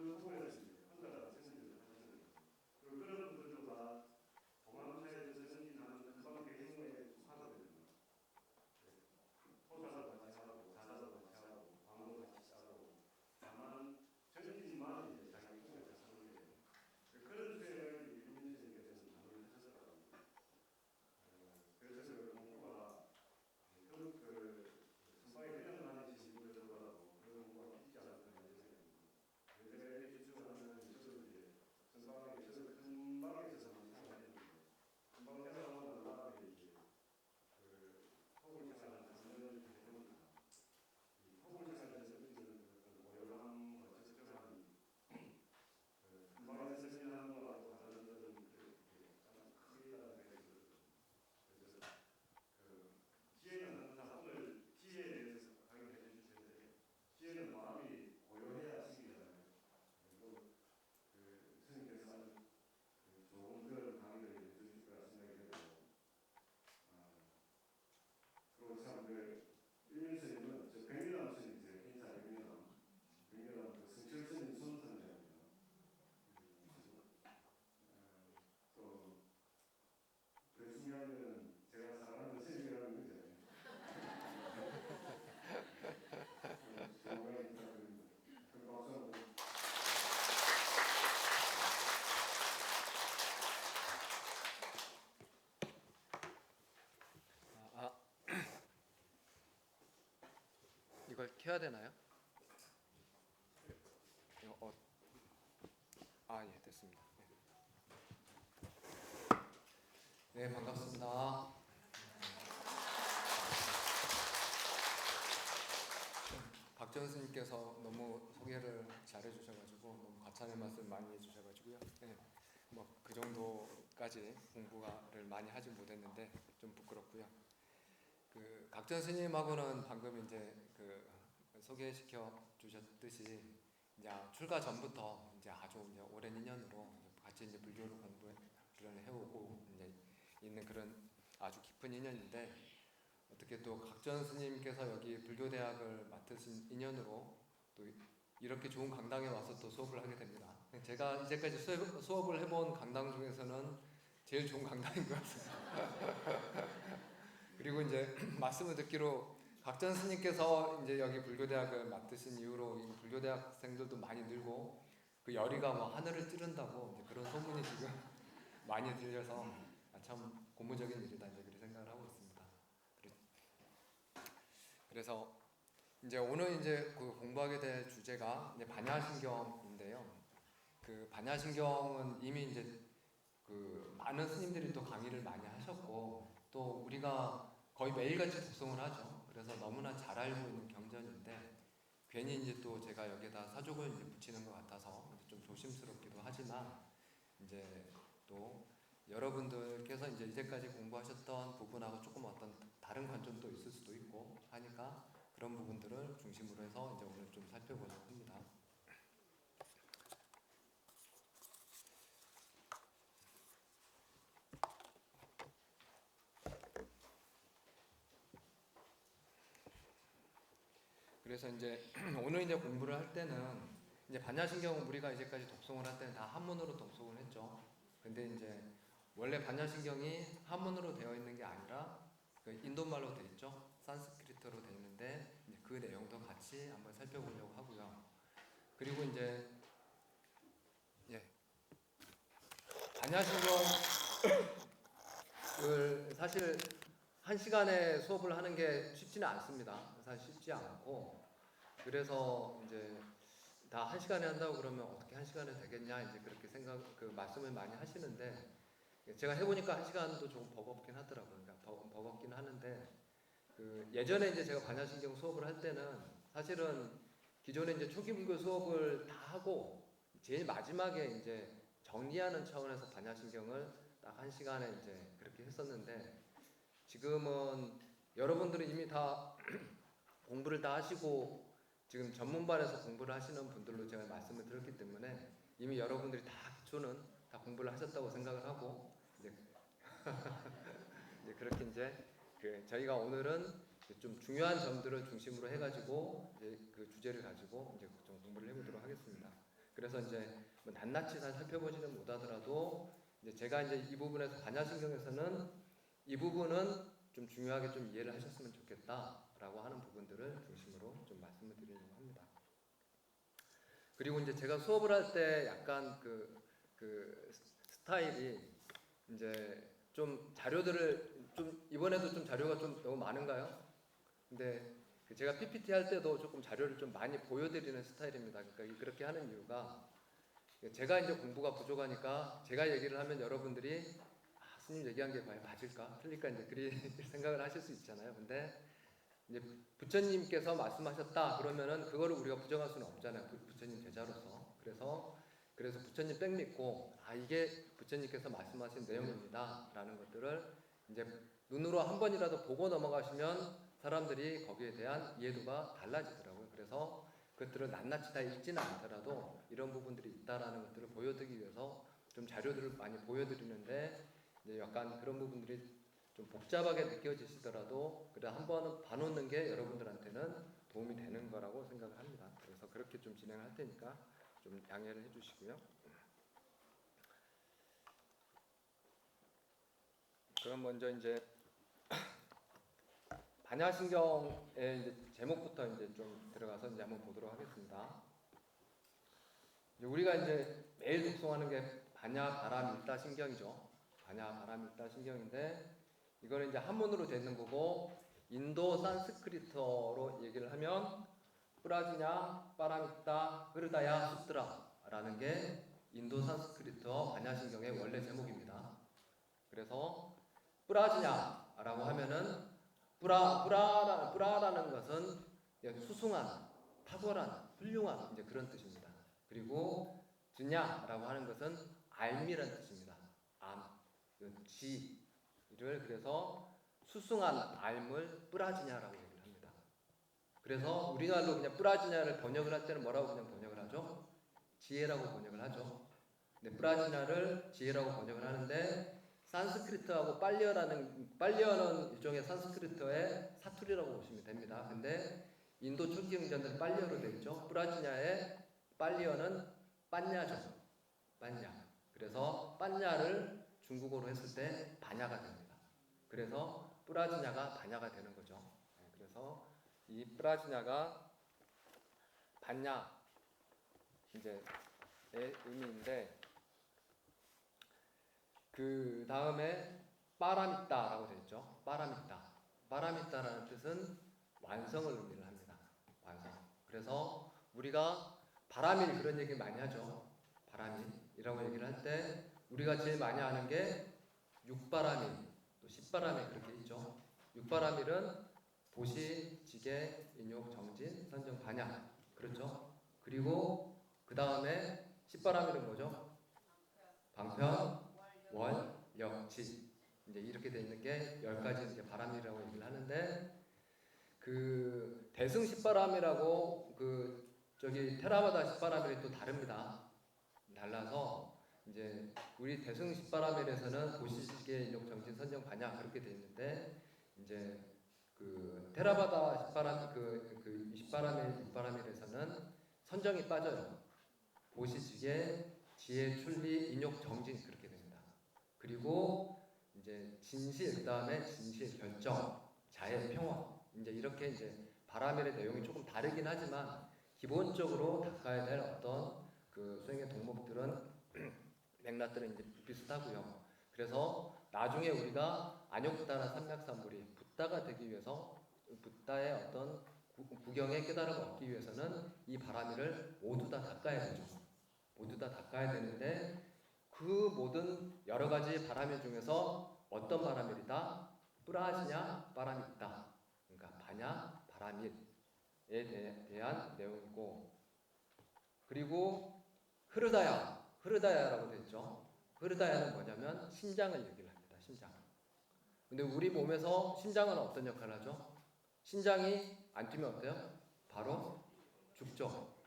그 부분에서 혼자 생성을 하셨어요. 그리고 그런 분들도 다 동암사에서 생긴하는 금방 배경에 하거든요. 토사도 같이 하고 자사도 같이 하고 광고도 같이 하고 다만 정기지만 이제 자기 꿈에 사는 거예요. 그런 표현을 윤민선님께서는 많이 하셨더라고요. 그래서 그 공부가 그 선방에 그냥 많이 지시고들더라도 그런 공부가 있지 않을까 이런 생각입니다. 내가 기초하는 저도 이제 선방에 저도 큰 방에 있어서만 생각했는데 금방 생각하고 난 다음에 이제 그 토굴생활을 하는 해보니까 이 토굴생활에서 느끼는 어떤 고요함과 적적함이 금방에서 생각하는 거하고 다른 어떤 참 크게 생각이 들었거든요. 그래서 그 지혜는 항상 오늘 지혜에 대해서 강의를 해주셨는데 지혜는 마음이 고요해야 생기잖아요. 그리고 그 스님께서 아주 좋은 그런 강의를 해주실 거라 생각이 되고 그리고 참그 일민스님은 저 백미남 스님이세요. 인사 백미남 그 승철 스님 손선자입니다. 또 그 중요한 거는 제가 사랑하는 스님이라는 거잖아요. 좋은 강의 부탁드립니다. 큰 박수 한번. 이걸 켜야 되나요? 예, 됐습니다. 네, 반갑습니다. 박전 스님께서 너무 소개를 잘 해주셔가지고 너무 과찬의 말씀 많이 해주셔가지고요. 네, 뭐 그 정도까지 공부를 많이 하지 못했는데 좀 부끄럽고요. 그 각전 스님하고는 방금 이제 그 소개시켜 주셨듯이 이제 출가 전부터 이제 아주 이제 오랜 인연으로 같이 이제 불교를 공부를 해오고 이제 있는 그런 아주 깊은 인연인데 어떻게 또 각전 스님께서 여기 불교대학을 맡으신 인연으로 또 이렇게 좋은 강당에 와서 또 수업을 하게 됩니다. 제가 이제까지 수업을 해본 강당 중에서는 제일 좋은 강당인 것 같습니다. 그리고 이제 말씀을 듣기로 각전 스님께서 이제 여기 불교대학을 맡으신 이후로 이 불교대학생들도 많이 늘고 그 열의가 뭐 하늘을 찌른다고 이제 그런 소문이 지금 많이 들려서 참 고무적인 일이다 이제 그렇게 생각을 하고 있습니다. 그래서 이제 오늘 이제 그 공부하게 될 주제가 이제 반야신경인데요. 그 반야신경은 이미 이제 그 많은 스님들이 또 강의를 많이 하셨고 또 우리가 거의 매일같이 독송을 하죠. 그래서 너무나 잘 알고 있는 경전인데 괜히 이제 또 제가 여기에다 사족을 이제 붙이는 것 같아서 좀 조심스럽기도 하지만 이제 또 여러분들께서 이제 이제까지 공부하셨던 부분하고 조금 어떤 다른 관점도 있을 수도 있고 하니까 그런 부분들을 중심으로 해서 이제 오늘 좀 살펴보려고 합니다. 그래서 이제 오늘 이제 공부를 할 때는 이제 반야신경은 우리가 이제까지 독송을 할 때는 다 한문으로 독송을 했죠. 근데 이제 원래 반야신경이 한문으로 되어 있는 게 아니라 그 인도말로 되어 있죠. 산스크리트로 되어 있는데 이제 그 내용도 같이 한번 살펴보려고 하고요. 그리고 이제 반야신경을 사실 한 시간에 수업을 하는 게 쉽지는 않습니다. 사실 쉽지 않고 그래서 이제 다 한 시간에 한다고 그러면 어떻게 한 시간에 되겠냐 이제 그렇게 그 말씀을 많이 하시는데 제가 해보니까 한 시간도 조금 버겁긴 하더라고요. 그러니까 버겁긴 하는데 그 예전에 이제 제가 반야신경 수업을 할 때는 사실은 기존에 이제 초기 불교 수업을 다 하고 제일 마지막에 이제 정리하는 차원에서 반야신경을 딱 한 시간에 이제 그렇게 했었는데 지금은 여러분들은 이미 다 공부를 다 하시고 지금 전문반에서 공부를 하시는 분들로 제가 말씀을 드렸기 때문에 이미 여러분들이 다 기초는 다 공부를 하셨다고 생각을 하고 이제 그렇게 이제 저희가 오늘은 좀 중요한 점들을 중심으로 해가지고 이제 그 주제를 가지고 이제 좀 공부를 해보도록 하겠습니다. 그래서 이제 뭐 낱낱이 다 살펴보지는 못하더라도 이제 제가 이제 이 부분에서 반야신경에서는 이 부분은 좀 중요하게 좀 이해를 하셨으면 좋겠다라고 하는 부분들을 중심으로 좀 말씀을 드리려고 합니다. 그리고 이제 제가 수업을 할 때 약간 그 스타일이 이제 좀 자료들을 좀 이번에도 좀 자료가 좀 너무 많은가요? 근데 제가 PPT 할 때도 조금 자료를 좀 많이 보여드리는 스타일입니다. 그러니까 그렇게 하는 이유가 제가 이제 공부가 부족하니까 제가 얘기를 하면 여러분들이 스님 얘기한 게 과연 맞을까? 틀릴까? 이제 그리 생각을 하실 수 있잖아요. 근데 이제 부처님께서 말씀하셨다 그러면은 그거를 우리가 부정할 수는 없잖아요. 부처님 제자로서. 그래서 부처님 백 믿고 이게 부처님께서 말씀하신 내용입니다라는 것들을 이제 눈으로 한 번이라도 보고 넘어가시면 사람들이 거기에 대한 이해도가 달라지더라고요. 그래서 그것들을 낱낱이 다 읽지는 않더라도 이런 부분들이 있다라는 것들을 보여드리기 위해서 좀 자료들을 많이 보여드리는데 이제 약간 그런 부분들이 좀 복잡하게 느껴지시더라도 그래 한 번은 봐놓는 게 여러분들한테는 도움이 되는 거라고 생각을 합니다. 그래서 그렇게 좀 진행할 테니까 좀 양해를 해주시고요. 그럼 먼저 이제 반야신경의 이제 제목부터 이제 좀 들어가서 이제 한번 보도록 하겠습니다. 이제 우리가 이제 매일 독송하는 게 반야바라밀다신경이죠. 반야바라밀다신경인데 이거는 이제 한문으로 되는 거고 인도 산스크리트어로 얘기를 하면 프라지냐 빠라미타 흐르다야 수트라라는 게 인도 산스크리트어 반야신경의 원래 제목입니다. 그래서 프라지냐라고 하면은 뿌라라는 것은 수승한, 탁월한, 훌륭한 이제 그런 뜻입니다. 그리고 드냐라고 하는 것은 알미란 뜻입니다. 지를 그래서 수승한 알물 뿌라지냐라고 얘기를 합니다. 그래서 우리말로 그냥 뿌라지냐를 번역을 할 때는 뭐라고 그냥 번역을 하죠? 지혜라고 번역을 하죠. 근데 뿌라지냐를 지혜라고 번역을 하는데 산스크리트하고 빨리어는 일종의 산스크리트의 사투리라고 보시면 됩니다. 근데 인도 초기 경전들은 빨리어로 되어 있죠. 뿌라지냐의 빨리어는 빤냐죠. 빤냐. 그래서 빤냐를 중국어로 했을 때 반야가 됩니다. 그래서 뿌라지냐가 반야가 되는 거죠. 그래서 이 뿌라지냐가 반야 이제의 의미인데 그 다음에 빠라미따라고 되어 있죠. 빠라미따라는 뜻은 완성을 의미를 합니다. 완성. 그래서 우리가 바라밀 그런 얘기 많이 하죠. 바라밀이라고 얘기를 할 때 우리가 제일 많이 아는 게 육바라밀, 또 십바라밀 그렇게 있죠. 육바라밀은 보시, 지계, 인욕, 정진, 선정, 반야. 그렇죠. 그리고 그 다음에 십바라밀은 뭐죠? 방편, 월, 역, 지 이제 이렇게 돼 있는 게 10가지 이제 바람이라고 얘기를 하는데 그 대승 십바람이라고 그 저기 테라바다 십바람이 또 다릅니다. 달라서 이제 우리 대승 십바람일에서는 보시지계, 인욕, 정진, 선정, 반야 그렇게 돼 있는데 이제 그 테라바다 십바람 그 십바람일, 육바람일에서는 선정이 빠져요. 보시지계, 지혜, 출리, 인욕, 정진 그렇게 됩니다. 그리고 이제 진실, 그 다음에 진실, 결정, 자애, 평화 이제 이렇게 이제 바라밀의 내용이 조금 다르긴 하지만 기본적으로 닦아야 될 어떤 그 수행의 동목들은 맥락들은 이제 비슷하고요. 그래서 나중에 우리가 안욕부다나 삼맥삼불이 붓다가 되기 위해서 붓다의 어떤 구경의 깨달음을 얻기 위해서는 이 바라밀을 모두 다 닦아야 되죠. 모두 다 닦아야 되는데 그 모든 여러 가지 바라밀 중에서 어떤 바라밀이다? 뿌라지냐 바라밀이다. 그러니까 반야 바라밀에 대한 내용이고 그리고 흐르다야라고 되어 있죠. 흐르다야는 뭐냐면 심장을 얘기를 합니다. 심장. 근데 우리 몸에서 심장은 어떤 역할을 하죠? 심장이 안 뛰면 어때요? 바로 죽죠.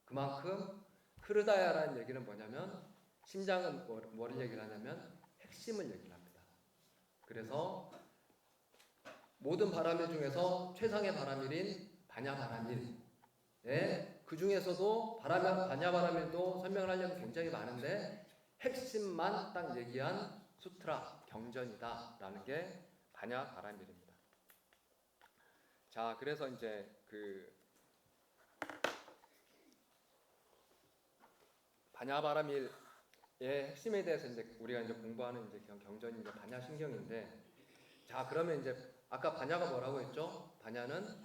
그만큼 흐르다야라는 얘기는 뭐냐면 심장은 뭐를 얘기를 하냐면 핵심을 얘기를 합니다. 그래서 모든 바라밀 중에서 최상의 바라밀인 반야 바라밀의 그 중에서도 반야바라밀도 설명을 하려면 굉장히 많은데 핵심만 딱 얘기한 수트라 경전이다라는 게 반야바라밀입니다. 자, 그래서 이제 그 반야바라밀의 핵심에 대해서 이제 우리가 이제 공부하는 이제 경전이 이제 반야신경인데, 자, 그러면 이제 아까 반야가 뭐라고 했죠? 반야는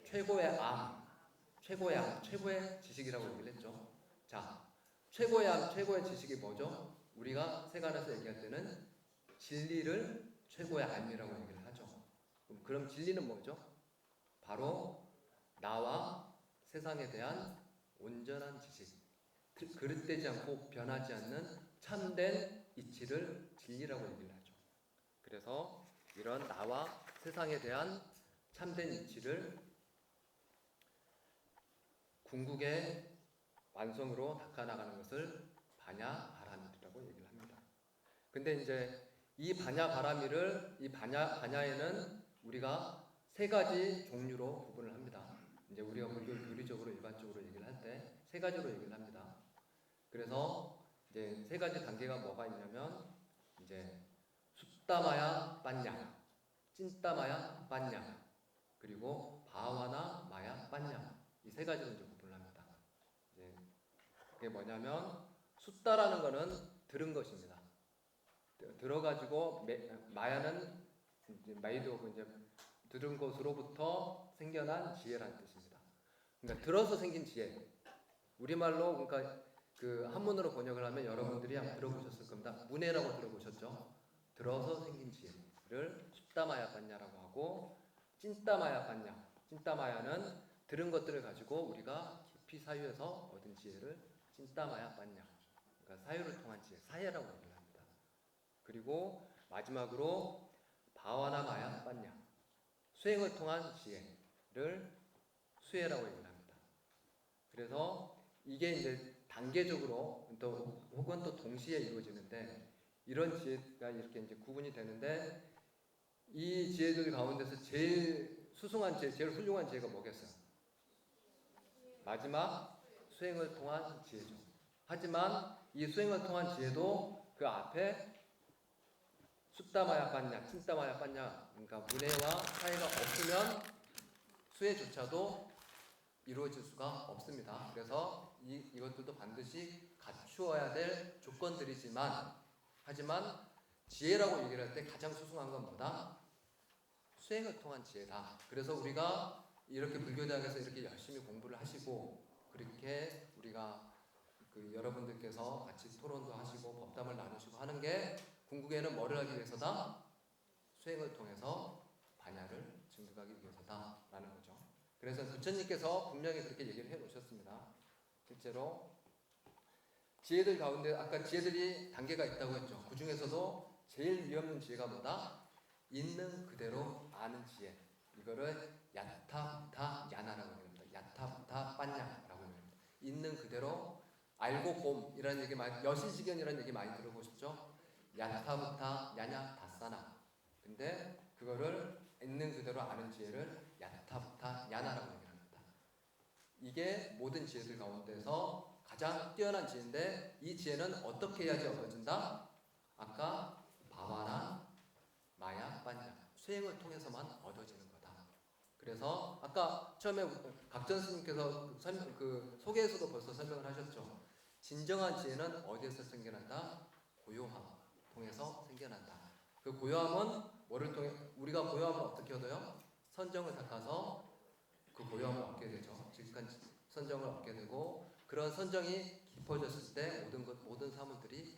최고의 최고의 지식이라고 얘기를 했죠. 자, 최고의 지식이 뭐죠? 우리가 세간에서 얘기할 때는 진리를 최고의 암이라고 얘기를 하죠. 그럼 진리는 뭐죠? 바로 나와 세상에 대한 온전한 지식, 그릇되지 않고 변하지 않는 참된 이치를 진리라고 얘기를 하죠. 그래서 이런 나와 세상에 대한 참된 이치를 궁극의 완성으로 닦아나가는 것을 반야바라밀이라고 얘기를 합니다. 근데 이제 이 반야에는 우리가 세 가지 종류로 구분을 합니다. 이제 우리가 교리적으로 일반적으로 얘기를 할 때 세 가지로 얘기를 합니다. 그래서 이제 세 가지 단계가 뭐가 있냐면 이제 숫다마야 빠냐, 찐따마야 빠냐, 그리고 바와나 마야 빠냐, 이 세 가지로 이제 구분을 합니다. 이제 그게 뭐냐면 숫다라는 거는 들은 것입니다. 들어가지고 마야는 이제 마이도 이제 들은 것으로부터 생겨난 지혜라는 뜻입니다. 그러니까 들어서 생긴 지혜. 우리말로 그러니까 그 한문으로 번역을 하면 여러분들이 한번 들어보셨을 겁니다. 문해라고 들어보셨죠? 들어서 생긴 지혜를 숫다마야 빠냐라고 하고, 찐따마야 빠냐. 찐따마야는 들은 것들을 가지고 우리가 깊이 사유해서 얻은 지혜를 찐따마야 빠냐. 그러니까 사유를 통한 지혜, 사예라고 얘기를 합니다. 그리고 마지막으로 바와나 마야 빠냐, 수행을 통한 지혜를 수혜라고 얘기를 합니다. 그래서 이게 이제 단계적으로 또 혹은 또 동시에 이루어지는데, 이런 지혜가 이렇게 이제 구분이 되는데, 이 지혜들 가운데서 제일 수승한 지혜, 제일 훌륭한 지혜가 뭐겠어요? 마지막 수행을 통한 지혜죠. 하지만 이 수행을 통한 지혜도 그 앞에 숫다마야 빠냐, 찐따마야 빠냐, 그러니까 문해와 사이가 없으면 수혜조차도 이루어질 수가 없습니다. 그래서 이것들도 반드시 갖추어야 될 조건들이지만, 하지만 지혜라고 얘기를 할 때 가장 수승한 건 뭐다? 수행을 통한 지혜다. 그래서 우리가 이렇게 불교대학에서 이렇게 열심히 공부를 하시고, 그렇게 우리가 여러분들께서 같이 토론도 하시고 법담을 나누시고 하는 게 궁극에는 뭐를 하기 위해서다? 수행을 통해서 반야를 증득하기 위해서다라는 거죠. 그래서 부처님께서 분명히 그렇게 얘기를 해 놓으셨습니다. 실제로 지혜들 가운데 아까 지혜들이 단계가 있다고 했죠. 그 중에서도 제일 위험한 지혜가 뭐다? 있는 그대로 아는 지혜. 이거를 야타부타 야나라고 합니다. 야타부타 빠냐라고 합니다. 있는 그대로 알고 봄이라는 얘기 많이, 여실지견이라는 얘기 많이 들어보셨죠? 야타부타 야냐 다사나. 근데 그거를 있는 그대로 아는 지혜를 야타부타 야나라고 얘기합니다. 이게 모든 지혜들 가운데서 가장 뛰어난 지혜인데, 이 지혜는 어떻게 해야지 얻어진다? 아까 바와나 마야 빠냐, 수행을 통해서만 얻어지는 거다. 그래서 아까 처음에 각전 스님께서 소개에서도 벌써 설명을 하셨죠. 진정한 지혜는 어디에서 생겨난다? 고요함 통해서 생겨난다. 그 고요함은 뭐를 통해, 우리가 고요함을 어떻게 얻어요? 선정을 닦아서 그 고요함을 얻게 되죠. 즉간 선정을 얻게 되고, 그런 선정이 깊어졌을 때 모든 사물들이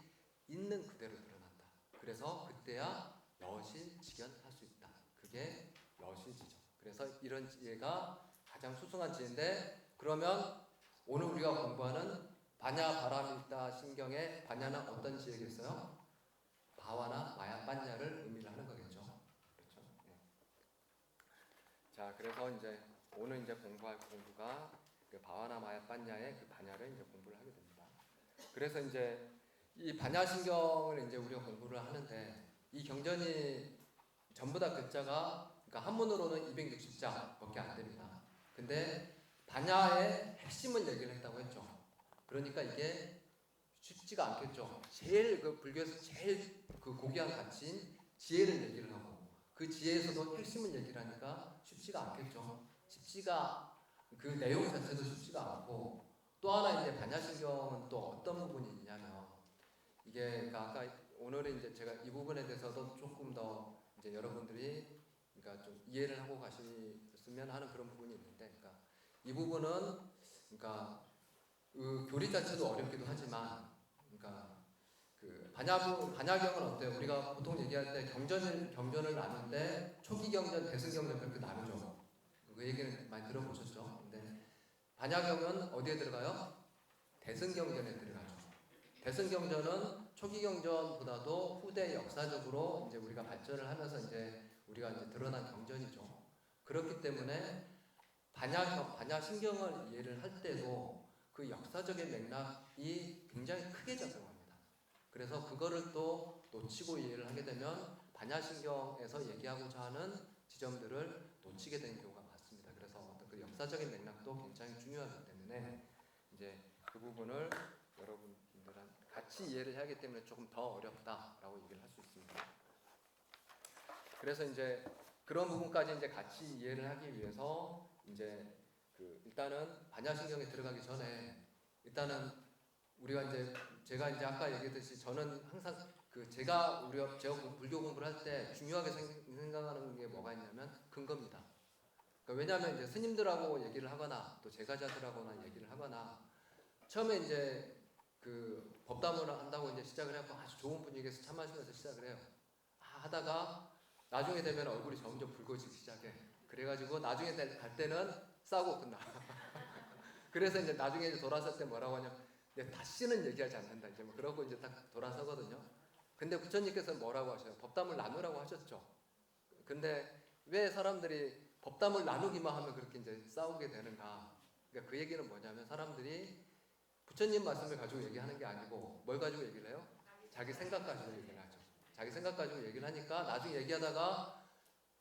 있는 그대로 드러난다. 그래서 그때야 여실지견할 수 있다. 그게 여실지죠. 그래서 이런 지혜가 가장 수승한 지혜인데, 그러면 오늘 우리가 공부하는 반야바라밀다 신경의 반야는 어떤 지혜겠어요? 바와나 마야 빠냐를 의미를 하는 거겠죠. 그렇죠? 네. 자, 그래서 이제 오늘 이제 공부할 공부가 그 바와나 마야 빠냐의 그 반야를 이제 공부를 하게 됩니다. 그래서 이제 이 반야 신경을 이제 우리가 공부를 하는데, 이 경전이 전부 다 글자가, 그러니까 한문으로는 260자밖에 안 됩니다. 근데 반야의 핵심을 얘기를 했다고 했죠. 그러니까 이게 쉽지가 않겠죠. 제일 그 불교에서 제일 그 고귀한 가치인 지혜를 얘기를 하고 그 지혜에서도 핵심을 얘기를 하니까 쉽지가 않겠죠. 쉽지가 그 내용 자체도 쉽지가 않고 또 하나 이제 반야신경은 또 어떤 부분이 있냐면 이게 그러니까 아까 오늘은 이제 제가 이 부분에 대해서도 조금 더 이제 여러분들이 그러니까 좀 이해를 하고 가시면 하는 그런 부분이 있는데, 그러니까 이 부분은 그러니까 그 교리 자체도 어렵기도 하지만, 그러니까 그 반야경은 어때요? 우리가 보통 얘기할 때 경전을 나누는데 초기 경전, 대승 경전 그렇게 나누죠. 그 얘기는 많이 들어보셨죠? 근데 반야경은 어디에 들어가요? 대승 경전에 들어가죠. 대승 경전은 초기 경전보다도 후대 역사적으로 이제 우리가 발전을 하면서 이제 우리가 이제 드러난 경전이죠. 그렇기 때문에 반야신경을 이해를 할 때도 그 역사적인 맥락이 굉장히 크게 작용합니다. 그래서 그거를 또 놓치고 이해를 하게 되면 반야신경에서 얘기하고자 하는 지점들을 놓치게 되는 경우가 많습니다. 그래서 어떤 그 역사적인 맥락도 굉장히 중요하기 때문에 이제 그 부분을 여러분들은 같이 이해를 해야 하기 때문에 조금 더 어렵다라고 얘기를 할 수 있습니다. 그래서 이제 그런 부분까지 이제 같이 이해를 하기 위해서 이제 그 일단은 반야신경에 들어가기 전에 일단은 우리가 이제 제가 이제 아까 얘기했듯이 저는 항상 그 제가 불교 공부를 할 때 중요하게 생각하는 게 뭐가 있냐면 근거입니다. 그러니까 왜냐하면 이제 스님들하고 얘기를 하거나 또 제가자들하고나 얘기를 하거나 처음에 이제 그 법담을 한다고 이제 시작을 해서 아주 좋은 분위기에서 차 마시면서 시작을 해요. 하다가 나중에 되면 얼굴이 점점 붉어지기 시작해. 그래가지고 나중에 갈 때는 싸우고 끝나. 그래서 이제 나중에 이제 돌아설 때 뭐라고 하냐면 다시는 얘기하지 않는다. 이제 뭐 그러고 이제 딱 돌아서거든요. 근데 부처님께서는 뭐라고 하셔요? 법담을 나누라고 하셨죠. 근데 왜 사람들이 법담을 나누기만 하면 그렇게 이제 싸우게 되는가? 그러니까 그 얘기는 뭐냐면 사람들이 부처님 말씀을 가지고 얘기하는 게 아니고 뭘 가지고 얘기를 해요? 자기 생각 가지고 얘기를 하죠. 자기 생각 가지고 얘기를 하니까 나중에 얘기하다가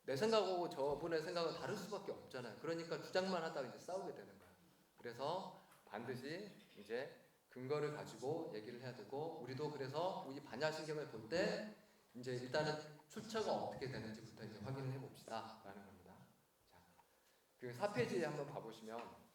내 생각하고 저분의 생각은 다를 수밖에 없잖아요. 그러니까 주장만 하다가 이제 싸우게 되는 거예요. 그래서 반드시 이제 근거를 가지고 얘기를 해야 되고, 우리도 그래서 우리 반야신경을 볼 때 이제 일단은 출처가 어떻게 되는지부터 이제 확인을 해봅시다라는 겁니다. 자, 그 4페이지에 한번 봐보시면.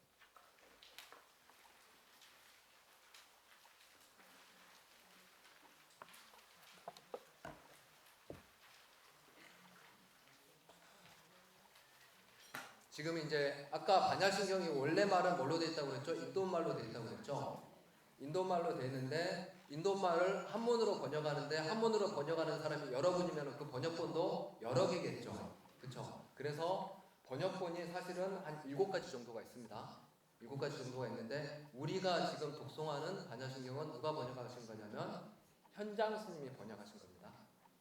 지금 이제 아까 반야신경이 원래 말은 뭘로 되어 있다고 그랬죠? 인도말로 되어 있다고 그랬죠? 인도말로 되어 있는데 인도말을 한문으로 번역하는데 한문으로 번역하는 사람이 여러분이면 그 번역본도 여러 개겠죠. 그렇죠? 그래서 번역본이 사실은 한 7가지 정도가 있습니다. 7가지 정도가 있는데 우리가 지금 독송하는 반야신경은 누가 번역하신 거냐면 현장 스님이 번역하신 겁니다.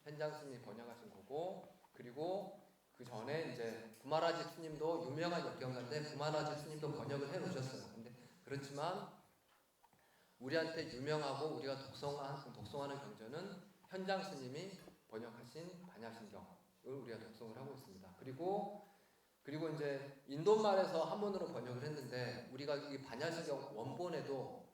현장 스님이 번역하신 거고, 그리고 그 전에 이제 구마라지 스님도 유명한 역경가인데 구마라지 스님도 번역을 해 놓으셨어요. 근데 그렇지만 우리한테 유명하고 우리가 독송하는 경전은 현장 스님이 번역하신 반야신경을 우리가 독송을 하고 있습니다. 그리고 이제 인도말에서 한문으로 번역을 했는데 우리가 이 반야신경 원본에도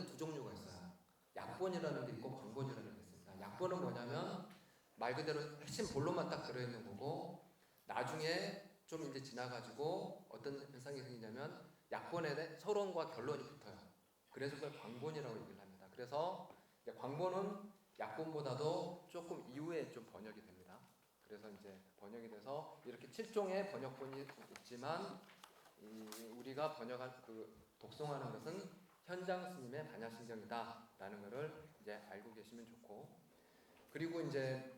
두 종류가 있어요. 약본이라는 게 있고 광본이라는 게 있습니다. 약본은 뭐냐면 말 그대로 핵심 본론만 딱 들어있는 거고, 나중에 좀 이제 지나가지고 어떤 현상이 생기냐면 약본에 서론과 결론이 붙어요. 그래서 그걸 광본이라고 얘기를 합니다. 그래서 이제 광본은 약본보다도 조금 이후에 좀 번역이 됩니다. 그래서 이제 번역이 돼서 이렇게 7종의 번역본이 있지만 우리가 번역한 독송하는 것은 현장 스님의 반야신경이다라는 것을 이제 알고 계시면 좋고, 그리고 이제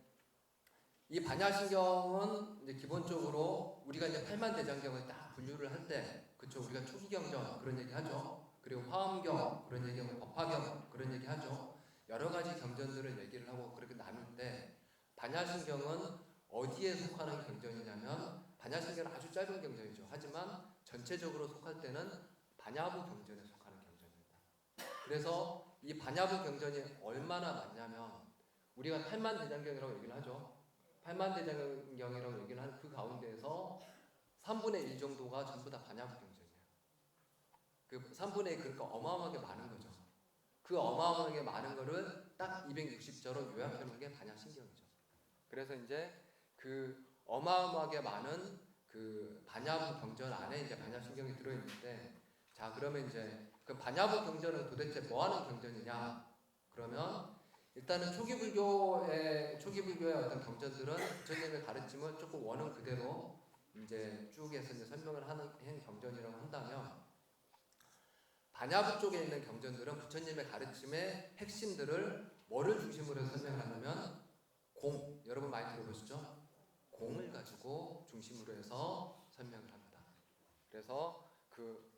이 반야신경은 이제 기본적으로 우리가 이제 팔만대장경을 딱 분류를 할 때, 그쵸, 우리가 초기경전 그런 얘기 하죠. 그리고 화엄경 그런 얘기하고 법화경 그런 얘기 하죠. 여러 가지 경전들을 얘기를 하고 그렇게 나눌 때 반야신경은 어디에 속하는 경전이냐면, 반야신경은 아주 짧은 경전이죠. 하지만 전체적으로 속할 때는 반야부 경전에 속하는 경전입니다. 그래서 이 반야부 경전이 얼마나 많냐면 우리가 팔만대장경이라고 얘기를 하죠. 팔만대장경이라고 얘기를 하는 그 가운데에서 3분의 1 정도가 전부 다 반야부 경전이에요. 그 3분의 2 그러니까 어마어마하게 많은 거죠. 그 어마어마하게 많은 거를 딱 260자로 요약해 놓은 게 반야신경이죠. 그래서 이제 그 어마어마하게 많은 그 반야부 경전 안에 이제 반야신경이 들어 있는데, 자 그러면 이제 그 반야부 경전은 도대체 뭐 하는 경전이냐? 그러면 일단은 초기 불교의 어떤 경전들은 부처님의 가르침을 조금 원은 그대로 이제 쭉 해서 이제 설명을 하는 경전이라고 한다면, 반야부 쪽에 있는 경전들은 부처님의 가르침의 핵심들을 뭐를 중심으로 설명하냐면 공, 여러분 많이 들어보시죠? 공을 가지고 중심으로 해서 설명을 합니다. 그래서 그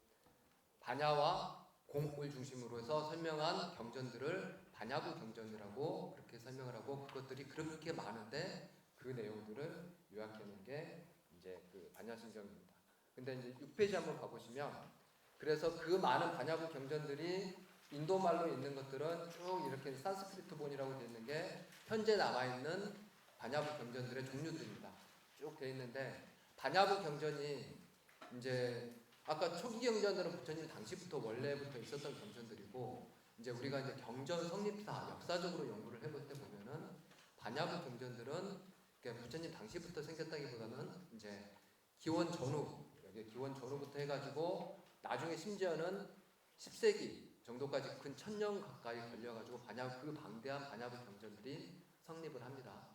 반야와 공을 중심으로 해서 설명한 경전들을 반야부 경전이라고 그렇게 설명을 하고, 그것들이 그렇게 많은데 그 내용들을 요약해 놓은 게 이제 그 반야신경입니다. 근데 이제 6페이지 한번 가보시면, 그래서 그 많은 반야부 경전들이 인도말로 있는 것들은 쭉 이렇게 산스크리트본이라고 되어 있는 게 현재 남아있는 반야부 경전들의 종류들입니다. 쭉 되어 있는데, 반야부 경전이 이제 아까 초기 경전들은 부처님 당시부터 원래부터 있었던 경전들이고, 이제 우리가 이제 경전 성립사 역사적으로 연구를 해볼 때 보면은 반야부 경전들은 부처님 당시부터 생겼다기보다는 이제 기원 전후, 여기 기원 전후부터 해가지고 나중에 심지어는 10세기 정도까지 근 1000년 가까이 걸려가지고 그 방대한 반야부 경전들이 성립을 합니다.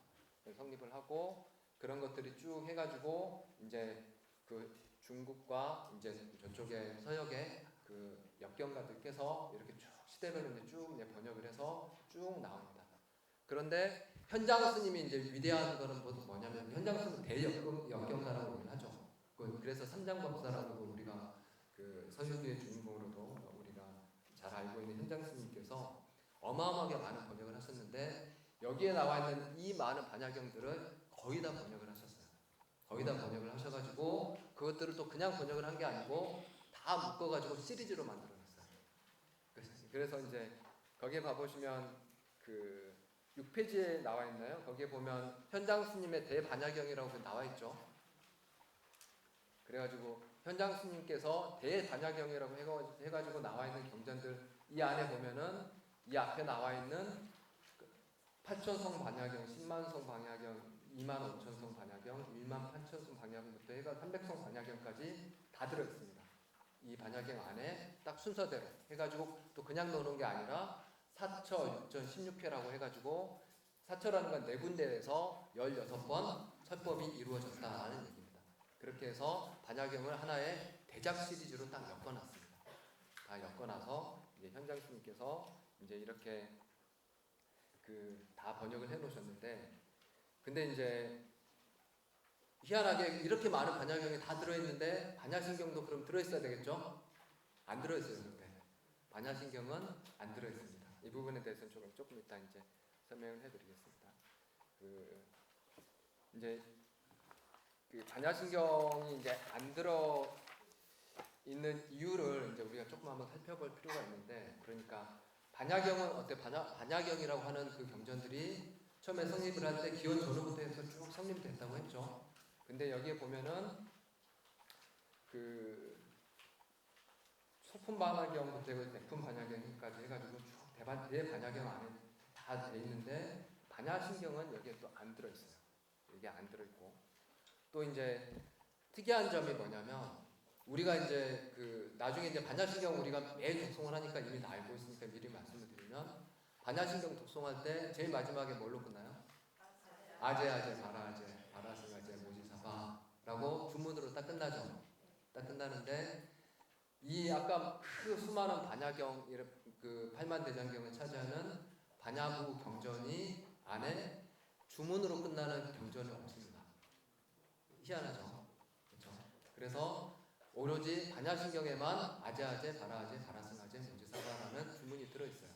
성립을 하고 그런 것들이 쭉 해가지고 이제 그 중국과 이제 저쪽에 서역에 그 역경가들께서 이렇게 쭉 시대별로 이제 쭉 번역을 해서 쭉 나옵니다. 그런데 현장 스님이 이제 위대한 거는 뭐냐면, 현장 스님은 대역경사라고 얘기를 하죠. 그래서 삼장법사라고 우리가 그 서유기의 주인공으로도 우리가 잘 알고 있는 현장 스님께서 어마어마하게 많은 번역을 하셨는데, 여기에 나와 있는 이 많은 반야경들을 거의 다 번역을 하셨어요. 거의 다 번역을 하셔가지고 그것들을 또 그냥 번역을 한 게 아니고 다 묶어가지고 시리즈로 만들어놨어요. 그래서 이제 거기에 봐보시면 그 6페이지에 나와 있나요? 거기에 보면 현장 스님의 대반야경이라고 나와 있죠. 그래가지고 현장 스님께서 대반야경이라고 해가지고 나와 있는 경전들, 이 안에 보면은 이 앞에 나와 있는 8천성 반야경, 10만성 반야경, 2만 5천성 반야경, 1만 8천성 반야경부터 해가 300성 반야경까지 다 들어있습니다. 이 반야경 안에 딱 순서대로 해가지고 또 그냥 넣어놓은 게 아니라 사처, 6전, 16회라고 해가지고, 사처라는 건 네 군데에서 16번 설법이 이루어졌다는 얘기입니다. 그렇게 해서 반야경을 하나의 대작 시리즈로 딱 엮어놨습니다. 다 엮어놔서 이제 현장 스님께서 이제 이렇게 그 다 번역을 해놓으셨는데, 근데 이제 희한하게 이렇게 많은 반야경이 다 들어있는데 반야신경도 그럼 들어있어야 되겠죠? 안 들어있어요. 근데 반야신경은 안 들어있습니다. 이 부분에 대해서는 조금 이따 이제 설명을 해드리겠습니다. 이제 그 반야신경이 이제 안 들어 있는 이유를 이제 우리가 조금 한번 살펴볼 필요가 있는데, 그러니까 반야경은 어때? 반야경이라고 하는 그 경전들이 처음에 성립을 할 때 기원 전후부터 해서 쭉 성립이 됐다고 했죠. 근데 여기에 보면은 그 소품 반야경부터 내품 반야경까지 해가지고 쭉 대반야경 안에 다 돼 있는데, 반야신경은 여기에 또 안 들어있어요. 이게 안 들어있고, 또 이제 특이한 점이 뭐냐면, 우리가 이제 그 나중에 이제 반야신경 우리가 매일 독송을 하니까 이미 다 알고 있으니까 미리 말씀을 드리면, 반야신경 독송할 때 제일 마지막에 뭘로 끝나요? 아제 바라제 바라승아제 모지사바라고 주문으로 딱 끝나죠. 딱 끝나는데, 이 아까 그 수많은 반야경, 그 팔만대장경을 차지하는 반야부 경전이 안에 주문으로 끝나는 경전은 없습니다. 희한하죠. 그렇죠? 그래서 오로지 반야신경에만 아제 바라제 바라승아제 모지사바라는 주문이 들어있어요.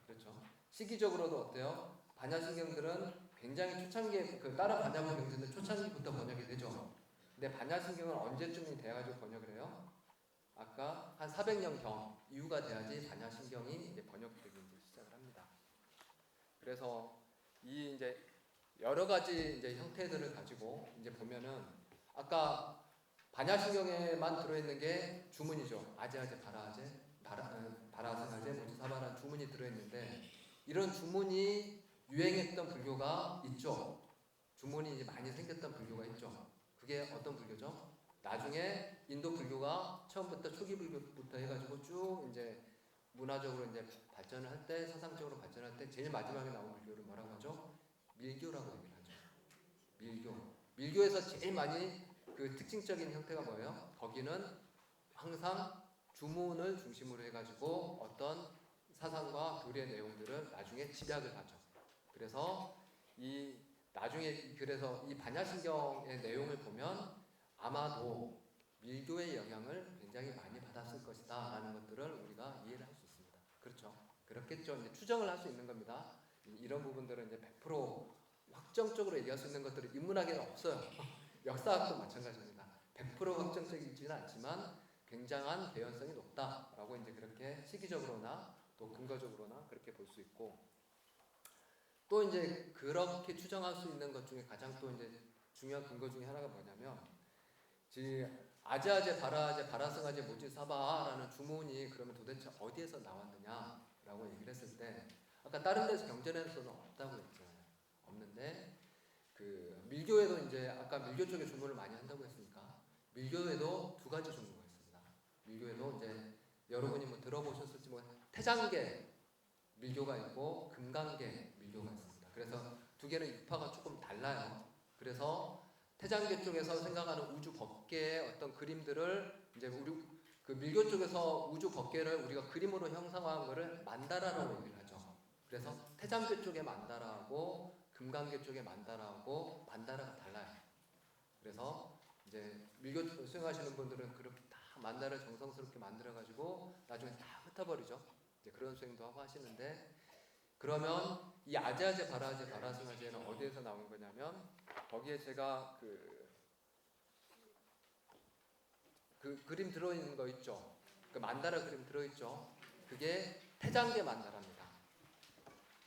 그렇죠? 시기적으로도 어때요? 반야신경들은 굉장히 초창기에 그 다른 반야부 경전들 초창기부터 번역이 되죠. 근데 반야신경은 언제쯤이 돼가지고 번역을 해요? 아까 한 400년 경 이후가 돼야지 반야신경이 이제 번역되기 이제 시작을 합니다. 그래서 이 이제 여러 가지 이제 형태들을 가지고 이제 보면은, 아까 반야신경에만 들어있는 게 주문이죠. 아제아제 바라아제 바라승아제 모지사바라는 주문이 들어있는데 이런 주문이 유행했던 불교가 있죠. 주문이 이제 많이 생겼던 불교가 있죠. 그게 어떤 불교죠? 나중에 인도 불교가 처음부터 초기 불교부터 해가지고 쭉 이제 문화적으로 이제 발전을 할 때, 사상적으로 발전할 때 제일 마지막에 나온 불교를 뭐라고 하죠? 밀교라고 얘기를 하죠. 밀교. 밀교에서 제일 많이 그 특징적인 형태가 뭐예요? 거기는 항상 주문을 중심으로 해가지고 어떤 사상과 교리의 내용들을 나중에 집약을 하죠. 그래서 이 나중에 그래서 이 반야신경의 내용을 보면 아마도 밀교의 영향을 굉장히 많이 받았을 것이다라는 것들을 우리가 이해를 할 수 있습니다. 그렇죠? 그렇겠죠. 이제 추정을 할 수 있는 겁니다. 이런 부분들은 이제 100% 확정적으로 얘기할 수 있는 것들은 인문학에는 없어요. 역사학도 마찬가지입니다. 100% 확정적이지는 않지만 굉장한 개연성이 높다라고 이제 그렇게 시기적으로나 또 근거적으로나 그렇게 볼 수 있고, 또 이제 그렇게 추정할 수 있는 것 중에 가장 또 이제 중요한 근거 중에 하나가 뭐냐면 아제아제 바라아제 바라승아제 모지사바라는 주문이 그러면 도대체 어디에서 나왔느냐라고 얘기를 했을 때 아까 다른 데서 경전에서는 없다고 했잖아요. 없는데 그 밀교에도 이제 아까 밀교 쪽에 주문을 많이 한다고 했으니까 밀교에도 두 가지 종류가 있습니다. 밀교에도 이제 여러분이 뭐 들어보셨을지 뭐 태장계 밀교가 있고 금강계 밀교가 있습니다. 그래서 두 개는 유파가 조금 달라요. 그래서 태장계 쪽에서 생각하는 우주 법계의 어떤 그림들을 이제 우리 그 밀교 쪽에서 우주 법계를 우리가 그림으로 형상화한 것을 만다라라고 얘기를 하죠. 그래서 태장계 쪽의 만다라하고 금강계 쪽의 만다라하고 반다라가 달라요. 그래서 이제 밀교 수행하시는 분들은 그렇게 다 만다를 정성스럽게 만들어 가지고 나중에 다 흩어버리죠. 이제 그런 수행도 하고 하시는데, 그러면 이 아제아제 바라아제 바라승아제는 어디에서 나온 거냐면 거기에 제가 그 그림 들어있는 거 있죠. 그 만다라 그림 들어있죠. 그게 태장계 만다라입니다.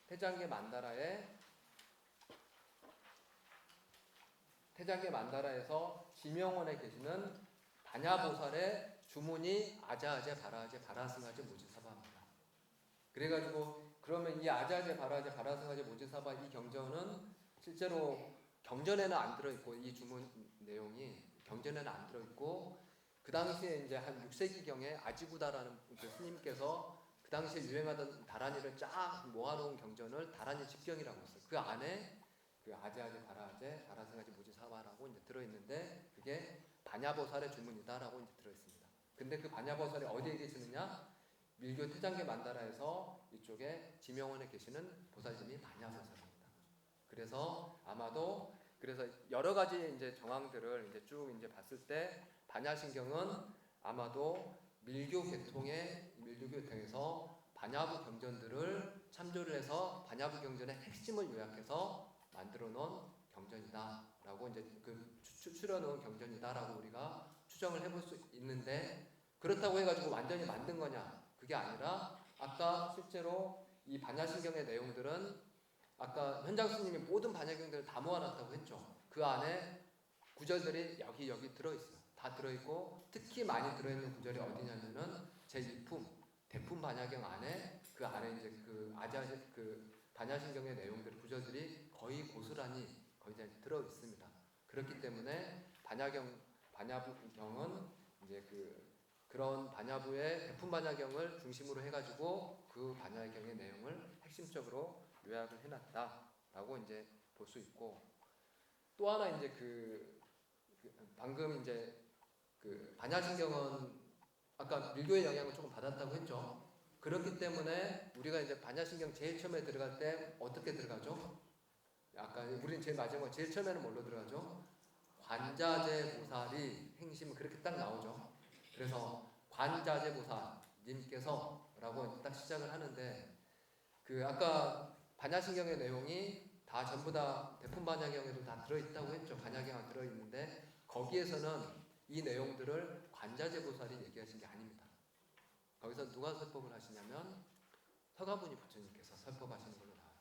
태장계 만다라에서 지명원에 계시는 반야보살의 주문이 아자아제 바라아제 바라승아제 모지사바입니다. 그래가지고 그러면 이 아자아제 바라아제 바라승아제 모지사바 이 경전은 실제로 경전에는 안 들어있고, 이 주문 내용이 경전에는 안 들어있고, 그 당시에 이제 한 6세기경에 아지구다라는 그 스님께서 그 당시에 유행하던 다란이를 쫙 모아놓은 경전을 다란이 집경이라고 했어요. 그 안에 그 아제아제 바라아제 바라승아제 모지사바라고 이제 들어있는데 그게 반야보살의 주문이다라고 이제 들어있습니다. 근데 그 반야보살이 어디에 계시느냐? 밀교 태장계 만다라에서 이쪽에 지명원에 계시는 보살님이 반야보살입니다. 그래서 아마도 그래서 여러 가지 이제 정황들을 이제 쭉 이제 봤을 때 반야신경은 아마도 밀교 계통에서 반야부 경전들을 참조를 해서 반야부 경전의 핵심을 요약해서 만들어 놓은 경전이다라고 이제 그 추려 놓은 경전이다라고 우리가 추정을 해볼 수 있는데, 그렇다고 해가지고 완전히 만든 거냐? 그게 아니라 아까 실제로 이 반야신경의 내용들은 아까 현장 스님이 모든 반야경들을 다 모아놨다고 했죠. 그 안에 구절들이 여기 들어있어요. 다 들어있고 특히 많이 들어있는 구절이 어디냐면은 제2품 대품 반야경 안에 그 안에 이제 그 아자제 그 반야신경의 내용들 구절들이 거의 고스란히 거의 다 들어있습니다. 그렇기 때문에 반야부경은 이제 그런 반야부의 대품 반야경을 중심으로 해가지고 그 반야경의 내용을 핵심적으로 요약을 해놨다라고 이제 볼 수 있고, 또 하나 이제 방금 이제 그 반야신경은 아까 밀교의 영향을 조금 받았다고 했죠. 그렇기 때문에 우리가 이제 반야신경 제일 처음에 들어갈 때 어떻게 들어가죠? 아까 우리는 제일 마지막에 제일 처음에는 뭘로 들어가죠? 관자재 보살이 행심 그렇게 딱 나오죠. 그래서 관자재 보살님께서라고 딱 시작을 하는데, 그 아까 반야신경의 내용이 다 전부 다 대품 반야경에도 다 들어있다고 했죠. 반야경에 들어있는데 거기에서는 이 내용들을 관자재 보살이 얘기하신 게 아닙니다. 거기서 누가 설법을 하시냐면 서가모니 부처님께서 설법하시는 걸로 나와요.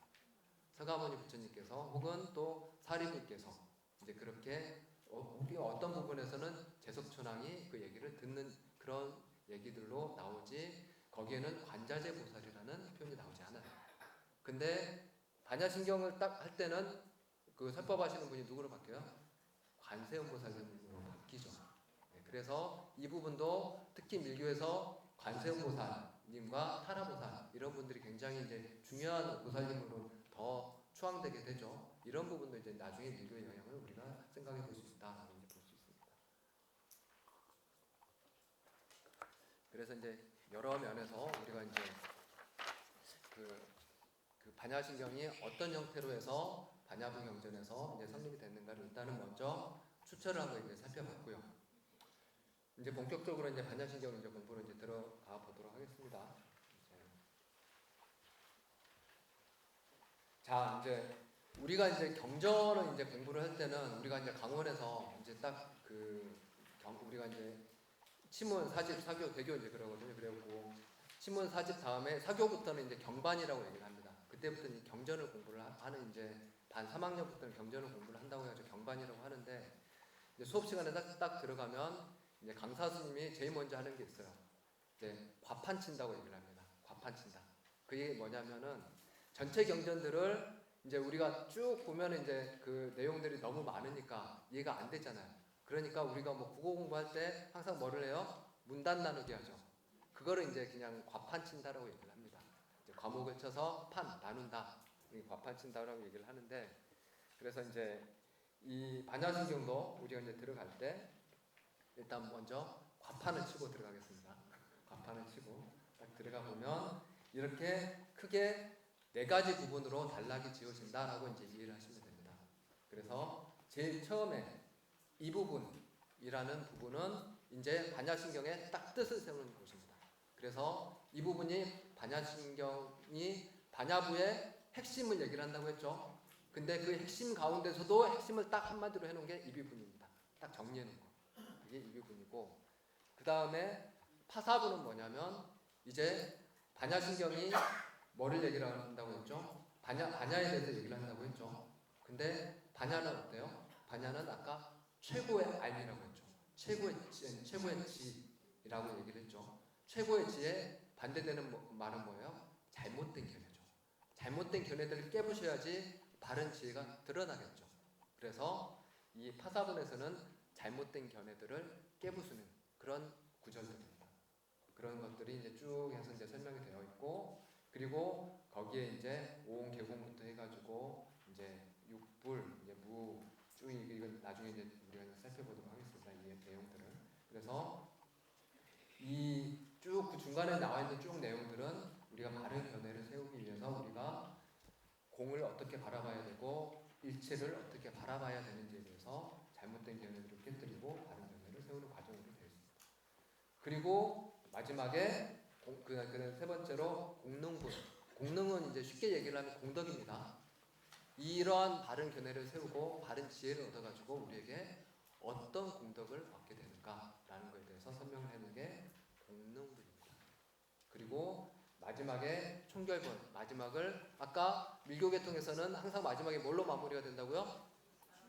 서가모니 부처님께서 혹은 또 사리부께서 이제 그렇게 우리가 어떤 부분에서는 제석천왕이 그 얘기를 듣는 그런 얘기들로 나오지 거기에는 관자재 보살이라는 표현이 나오지 않아요. 근데 반야신경을 딱 할 때는 그 설법하시는 분이 누구로 바뀌어요? 관세음보살님으로 바뀌죠. 네, 그래서 이 부분도 특히 밀교에서 관세음보살님과 타라보살 이런 분들이 굉장히 이제 중요한 보살님으로 더 추앙되게 되죠. 이런 부분도 이제 나중에 밀교의 영향을 우리가 생각해 볼 수 있다라고 이제 볼 수 있습니다. 그래서 이제 여러 면에서 우리가 이제 그 반야신경이 어떤 형태로 해서 반야부 경전에서 이제 성립이 됐는가를 일단은 먼저 추천을 한거 이제 살펴봤고요. 이제 본격적으로 이제 반야신경 이제 공부로 이제 들어가 보도록 하겠습니다. 자, 이제 우리가 이제 경전을 이제 공부를 할 때는 우리가 이제 강원에서 이제 딱 우리가 이제 치문, 사집, 사교, 대교 이제 그러거든요. 그래갖고 치문, 사집 다음에 사교부터는 이제 경반이라고 얘기를 합니다. 그때부터는 이 경전을 공부를 하는 이제 반 3학년부터는 경전을 공부를 한다고 해가지고 경반이라고 하는데 이제 수업 시간에 딱 들어가면 이제 강사 스님이 제일 먼저 하는 게 있어요. 이제 과판 친다고 얘기를 합니다. 과판 친다. 그게 뭐냐면은 전체 경전들을 이제 우리가 쭉 보면 이제 그 내용들이 너무 많으니까 이해가 안 되잖아요. 그러니까 우리가 뭐 국어 공부할 때 항상 뭐를 해요? 문단 나누기 하죠. 그거를 이제 그냥 과판 친다라고 얘기를 합니다. 이제 과목을 쳐서 판 나눈다. 과판 친다라고 얘기를 하는데 그래서 이제 이 반야신경도 우리가 이제 들어갈 때 일단 먼저 과판을 치고 들어가겠습니다. 과판을 치고 딱 들어가 보면 이렇게 크게 4가지 부분으로 단락이 지어진다라고 이제 이해를 하시면 됩니다. 그래서 제일 처음에 이 부분이라는 부분은 이제 반야신경의 딱 뜻을 세우는 곳입니다. 그래서 이 부분이 반야신경이 반야부의 핵심을 얘기를 한다고 했죠. 근데 그 핵심 가운데서도 핵심을 딱 한마디로 해놓은 게 이 부분입니다. 딱 정리해놓은 거. 이게 이 부분이고 그 다음에 파사부는 뭐냐면 이제 반야신경이 뭐를 얘기를 한다고 했죠? 반야에 대해서 얘기를 한다고 했죠. 근데 반야는 어때요? 반야는 아까 최고의 알미라고 했죠. 최고의 지라고 얘기를 했죠. 최고의 지에 반대되는 말은 뭐예요? 잘못된 견해죠. 잘못된 견해들을 깨부셔야지 바른 지혜가 드러나겠죠. 그래서 이 파사본에서는 잘못된 견해들을 깨부수는 그런 구절들입니다. 그런 것들이 이제 쭉 해서 이제 설명이 되어 있고 그리고 거기에 이제 오온 계공부터 해가지고 이제 육불, 이제 무, 쭉 이건 나중에 이제 우리가 살펴보도록 하겠습니다. 이 내용들을. 그래서 이 쭉 그 중간에 나와 있는 쭉 내용들은 우리가 바른 견해를 세우기 위해서 우리가 공을 어떻게 바라봐야 되고 일체를 어떻게 바라봐야 되는지에 대해서 잘못된 견해들을 깨뜨리고 바른 견해를 세우는 과정으로 되어 있습니다. 그리고 마지막에 그 세 번째로 공능분. 공능은 이제 쉽게 얘기를 하면 공덕입니다. 이러한 바른 견해를 세우고 바른 지혜를 얻어가지고 우리에게 어떤 공덕을 얻게 되는가라는 것에 대해서 설명을 하는 게 공능분입니다. 그리고 마지막에 총결분. 마지막을 아까 밀교계통에서는 항상 마지막에 뭘로 마무리가 된다고요?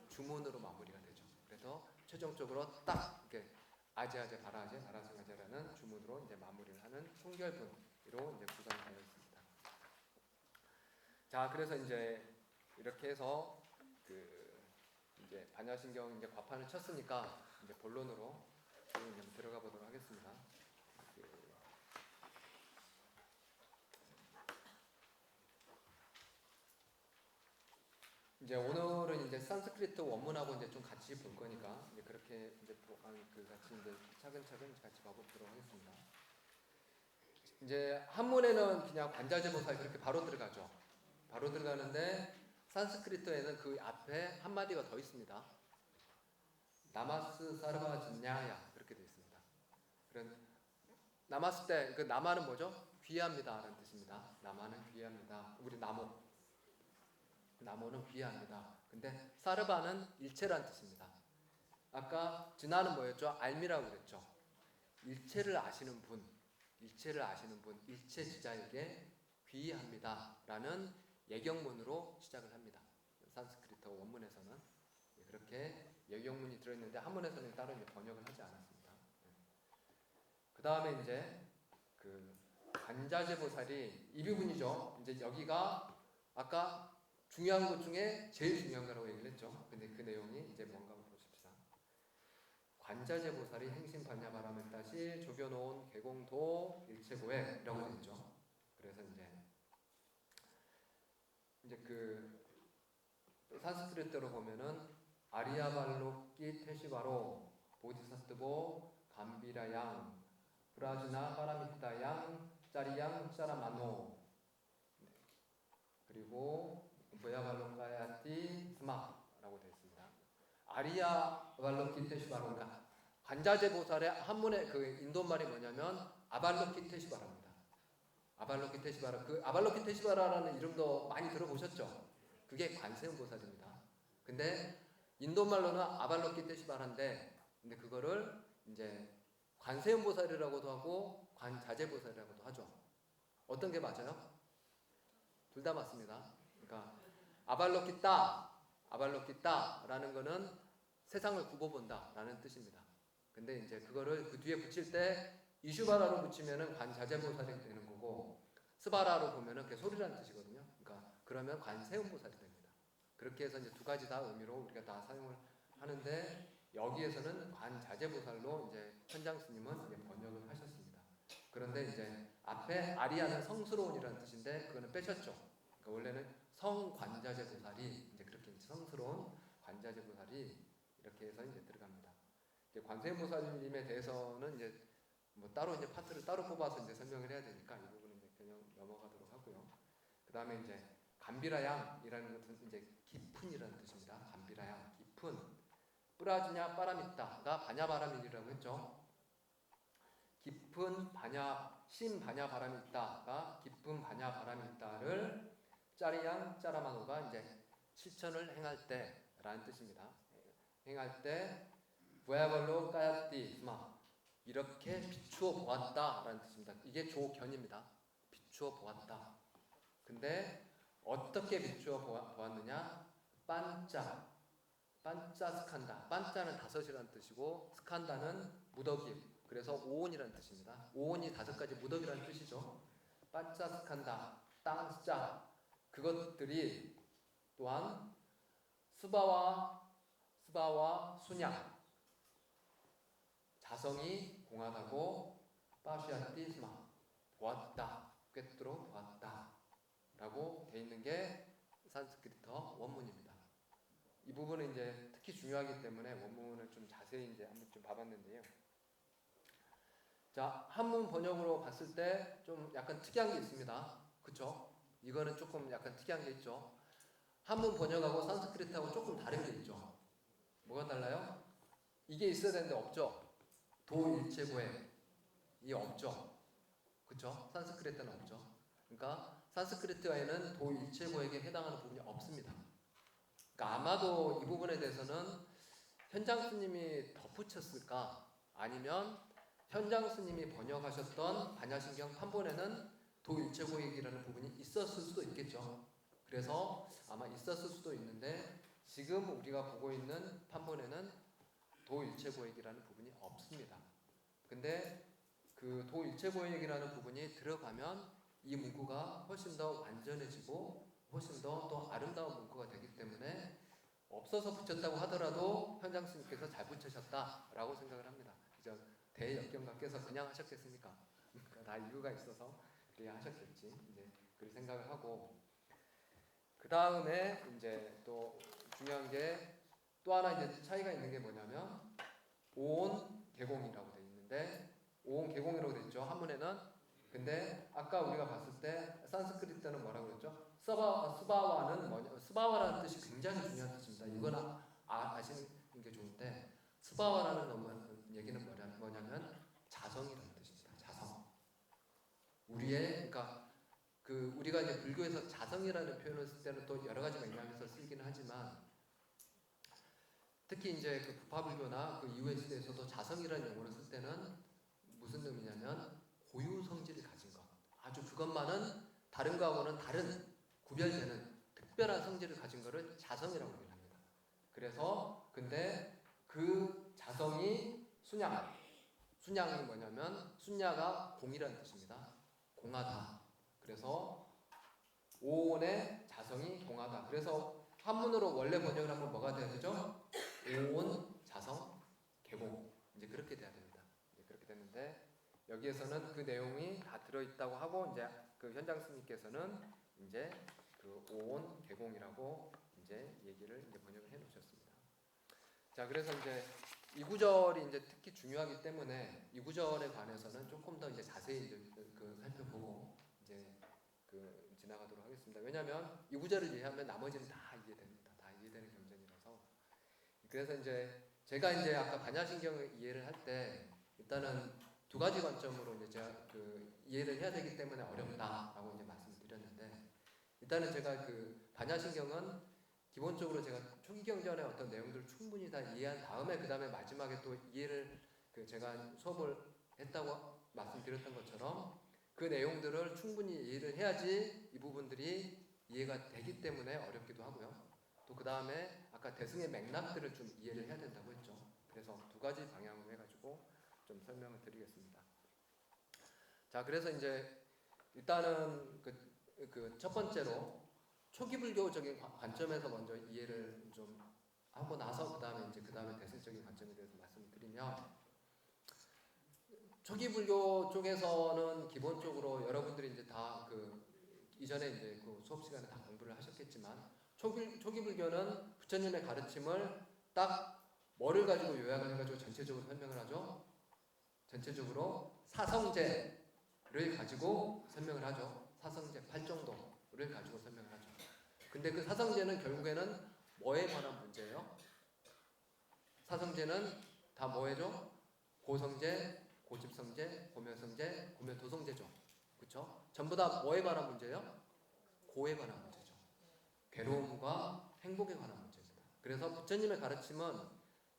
주문으로 마무리가 되죠. 그래서 최종적으로 딱 이렇게 아제아제 바라아제 바라승아제라는 주문으로 이제 마무리를 하는 총결분으로 이제 구성이 되어 있습니다. 자, 그래서 이제 이렇게 해서 이제 반야신경 이제 과판을 쳤으니까 이제 본론으로 좀 들어가 보도록 하겠습니다. 이제 오늘은 이제 산스크리트 원문하고 이제 좀 같이 볼 거니까 이제 그렇게 이제 같이 이제 차근차근 같이 봐보도록 하겠습니다. 이제 한문에는 그냥 관자재보살 그렇게 바로 들어가죠. 바로 들어가는데 산스크리트에는 그 앞에 한 마디가 더 있습니다. 나마스 사르바 진냐야 그렇게 되어 있습니다. 그런 나마스 때 그 나마는 뭐죠? 귀합니다라는 뜻입니다. 나마는 귀합니다. 우리 나무는 귀합니다. 근데 사르바는 일체란 뜻입니다. 아까 진화는 뭐였죠? 알미라고 그랬죠. 일체를 아시는 분, 일체 지자에게 귀합니다라는 예경문으로 시작을 합니다. 산스크리트 원문에서는 그렇게 예경문이 들어있는데 한문에서는 따로 이제 번역을 하지 않았습니다. 그 다음에 이제 그 관자재보살이 이 부분이죠. 이제 여기가 아까 중요한 것 중에 제일 중요한 거라고 얘기를 했죠. 근데 그 내용이 이제 뭔가 보십시다. 관자재보살이 행심반야바람을 따시 조겨놓은 개공도 일체고해라고 되어 있죠. 그래서 이제 그 산스크리트로 보면은 아리아발로키 테시바로 보디사트보 감비라양 브라즈나 파라미타양 짜리양 짜라마노 그리고 보야발로카야티 스마라고 되어 있습니다. 아리아발로키 테시바로가 관자재보살의 한문의 그 인도말이 뭐냐면 아발로키테시바라입니다. 아발로키테시바라, 그 아발로키테시바라라는 이름도 많이 들어보셨죠? 그게 관세음보살입니다. 근데 인도말로는 아발로키테시바라인데, 근데 그거를 이제 관세음보살이라고도 하고 관자재보살이라고도 하죠. 어떤 게 맞아요? 둘 다 맞습니다. 그러니까 아발로키따라는 거는 세상을 굽어본다라는 뜻입니다. 근데 이제 그거를 그 뒤에 붙일 때 이슈바라로 붙이면은 관자재보살이 되는 거고, 스바라로 보면은 그게 소리라는 뜻이거든요. 그러니까 그러면 관세음보살이 됩니다. 그렇게 해서 이제 두 가지 다 의미로 우리가 다 사용을 하는데, 여기에서는 관자재보살로 이제 현장 스님은 이제 번역을 하셨습니다. 그런데 이제 앞에 아리아는 성스러운이라는 뜻인데 그거는 빼셨죠. 그러니까 원래는 성관자재보살이 이제 그렇게 성스러운 관자재보살이 이렇게 해서 이제 들어갑니다. 이제 관세음보살님에 대해서는 이제 뭐 따로 이제 파트를 따로 뽑아서 이제 설명을 해야 되니까 이 부분은 이제 그냥 넘어가도록 하고요. 그 다음에 이제 감비라양이라는 것은 이제 깊은이라는 뜻입니다. 감비라양, 깊은. 뿌라지냐 빠라미따가 바냐바라밀이라고 했죠. 깊은 바냐, 신바냐바람이 있다가 깊은 바냐바람이 있다를 짜리양 짜라마노가 이제 실천을 행할 때라는 뜻입니다. 행할 때 부야벌로 까야띠 스마 이렇게 비추어 보았다라는 뜻입니다. 이게 조견입니다. 비추어 보았다. 근데 어떻게 비추어 보았느냐? 반짜 스칸다. 반짜는 다섯이라는 뜻이고 스칸다는 무더기. 그래서 오온이라는 뜻입니다. 오온이 다섯 가지 무더기라는 뜻이죠. 반짜 스칸다, 땅짜 그것들이 또한 스바와 순양 자성이 공하다고 빠시아티스마 보았다, 꿰뚫어 보았다 라고 되어 있는 게 산스크리터 원문입니다. 이 부분은 이제 특히 중요하기 때문에 원문을 좀 자세히 이제 한번 좀 봐봤는데요. 자, 한문 번역으로 봤을 때 좀 약간 특이한 게 있습니다. 그쵸? 이거는 조금 약간 특이한 게 있죠. 한문 번역하고 산스크리트하고 조금 다른 게 있죠. 뭐가 달라요? 이게 있어야 되는데 없죠. 도일체고에 이 없죠. 그쵸? 산스크리트는 없죠. 그러니까 산스크리트에는 도일체고에게 해당하는 부분이 없습니다. 그러니까 아마도 이 부분에 대해서는 현장 스님이 덧붙였을까? 아니면 현장 스님이 번역하셨던 반야신경 판본에는 도일체고액이라는 부분이 있었을 수도 있겠죠. 그래서 아마 있었을 수도 있는데 지금 우리가 보고 있는 판본에는 도일체고액이라는 부분이 없습니다. 근데 그 도일체고액이라는 부분이 들어가면 이 문구가 훨씬 더 완전해지고 훨씬 더 또 아름다운 문구가 되기 때문에 없어서 붙였다고 하더라도 현장 스님께서 잘 붙이셨다라고 생각을 합니다. 그죠? 대역경각께서 그냥 하셨겠습니까? 그러니까 다 이유가 있어서 그래야 하셨겠지. 이제 그렇게 생각을 하고, 그 다음에 이제 또 중요한 게 또 하나 이제 차이가 있는 게 뭐냐면 오온 개공이라고 돼 있는데 오온 개공이라고 돼 있죠. 한문에는. 근데 아까 우리가 봤을 때 산스크리트는 뭐라고 그랬죠? 스바와는 뭐냐? 스바와라는 뜻이 굉장히 중요한 뜻입니다. 이건 아시는 게 좋은데 스바와라는 얘기는 뭐냐면 자성이라는 뜻입니다. 자성. 우리의 그러니까 그 우리가 이제 불교에서 자성이라는 표현을 쓸 때는 또 여러 가지 맥락에서 쓰기는 하지만 특히 이제 그 부파불교나 그 이후의 시대에서도 자성이라는 용어를 쓸 때는 무슨 의미냐면 고유 성질을 가진 것. 아주 그것만은 다른 거하고는 다른 구별되는 특별한 성질을 가진 것을 자성이라고 얘기합니다. 그래서 근데 그 자성이 순양. 순양이 뭐냐면 순야가 공이라는 뜻입니다. 공하다. 그래서 오온의 자성이 공하다. 그래서 한문으로 원래 번역을 하면 뭐가 돼야 되죠? 오온 자성 개공. 이제 그렇게 돼야 됩니다. 이제 그렇게 됐는데 여기에서는 그 내용이 다 들어있다고 하고 이제 그 현장 스님께서는 이제 그 오온 개공이라고 이제 얘기를 이제 번역을 해놓으셨습니다. 자, 그래서 이제 이 구절이 이제 특히 중요하기 때문에 이 구절에 관해서는 조금 더 이제 자세히 이제 그 살펴보고 이제 그 지나가도록 하겠습니다. 왜냐하면 이 구절을 이해하면 나머지는 다 이해됩니다. 다 이해되는 경전이라서. 그래서 이제 제가 이제 아까 반야신경을 이해를 할 때 일단은 두 가지 관점으로 이제 제가 그 이해를 해야 되기 때문에 어렵다라고 이제 말씀드렸는데 일단은 제가 그 반야신경은 기본적으로 제가 초기 경전의 어떤 내용들을 충분히 다 이해한 다음에 그 다음에 마지막에 또 이해를 그 제가 수업을 했다고 말씀드렸던 것처럼 그 내용들을 충분히 이해를 해야지 이 부분들이 이해가 되기 때문에 어렵기도 하고요. 또 그 다음에 아까 대승의 맥락들을 좀 이해를 해야 된다고 했죠. 그래서 두 가지 방향으로 해가지고 좀 설명을 드리겠습니다. 자, 그래서 이제 일단은 그 첫 번째로 초기 불교적인 관점에서 먼저 이해를 좀 하고 나서 그 다음에 대승적인 관점에 대해서 말씀을 드리면 초기 불교 쪽에서는 기본적으로 여러분들이 이제 다 그 이전에 이제 그 수업 시간에 다 공부를 하셨겠지만 초기 불교는 부처님의 가르침을 딱 뭐를 가지고 요약을 해가지고 전체적으로 설명을 하죠. 전체적으로 사성제를 가지고 설명을 하죠. 사성제 8정도를 가지고 설명을 하죠. 근데 그 사성제는 결국에는 뭐에 관한 문제예요? 사성제는 다 뭐예요? 고성제, 고집성제, 고묘성제, 고묘도성제죠. 그렇죠? 전부 다 뭐에 관한 문제예요? 고에 관한 문제죠. 괴로움과 행복에 관한 문제입니다. 그래서 부처님의 가르침은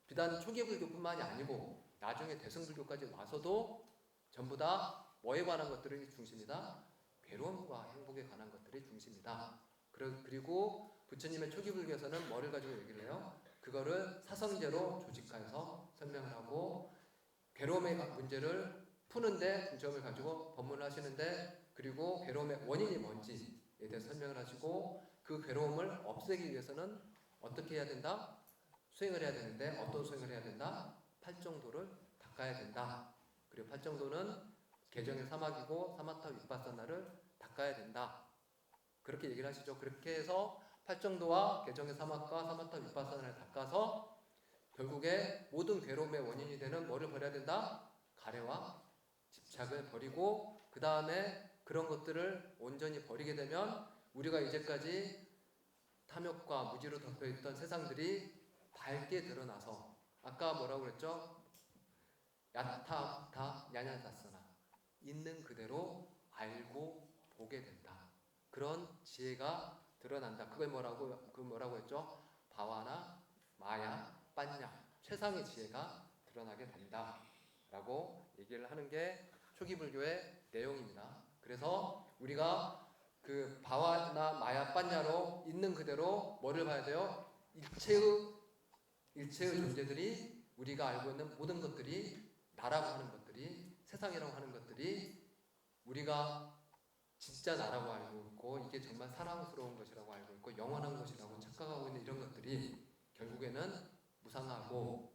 비단 초기 불교뿐만이 아니고 나중에 대승불교까지 와서도 전부 다 뭐에 관한 것들이 중심이다? 괴로움과 행복에 관한 것들이 중심이다. 그리고 부처님의 초기 불교에서는 뭐를 가지고 얘기를 해요? 그거를 사성제로 조직화해서 설명을 하고 괴로움의 문제를 푸는데 중점을 가지고 법문을 하시는데 그리고 괴로움의 원인이 뭔지에 대해서 설명을 하시고 그 괴로움을 없애기 위해서는 어떻게 해야 된다? 수행을 해야 되는데 어떤 수행을 해야 된다? 8정도를 닦아야 된다. 그리고 8정도는 개정의 사막이고 사마타 윗바사나를 닦아야 된다. 그렇게 얘기를 하시죠. 그렇게 해서 8정도와 개정의 사막과 사마타 윗바사나를 닦아서 결국에 모든 괴로움의 원인이 되는 뭐를 버려야 된다? 가래와 집착을 버리고 그 다음에 그런 것들을 온전히 버리게 되면 우리가 이제까지 탐욕과 무지로 덮여있던 세상들이 밝게 드러나서 아까 뭐라고 그랬죠? 야타타 야냐다스나 있는 그대로 알고 보게 된다. 그런 지혜가 드러난다. 그걸 뭐라고 했죠? 바와나 마야 빤냐 최상의 지혜가 드러나게 된다라고 얘기를 하는 게 초기 불교의 내용입니다. 그래서 우리가 그 바와나 마야 빤냐로 있는 그대로 뭐를 봐야 돼요? 일체의 존재들이 우리가 알고 있는 모든 것들이 나라고 하는 것들이 세상이라고 하는 것들이 우리가 진짜 나라고 알고 있고 이게 정말 사랑스러운 것이라고 알고 있고 영원한 것이라고 착각하고 있는 이런 것들이 결국에는 무상하고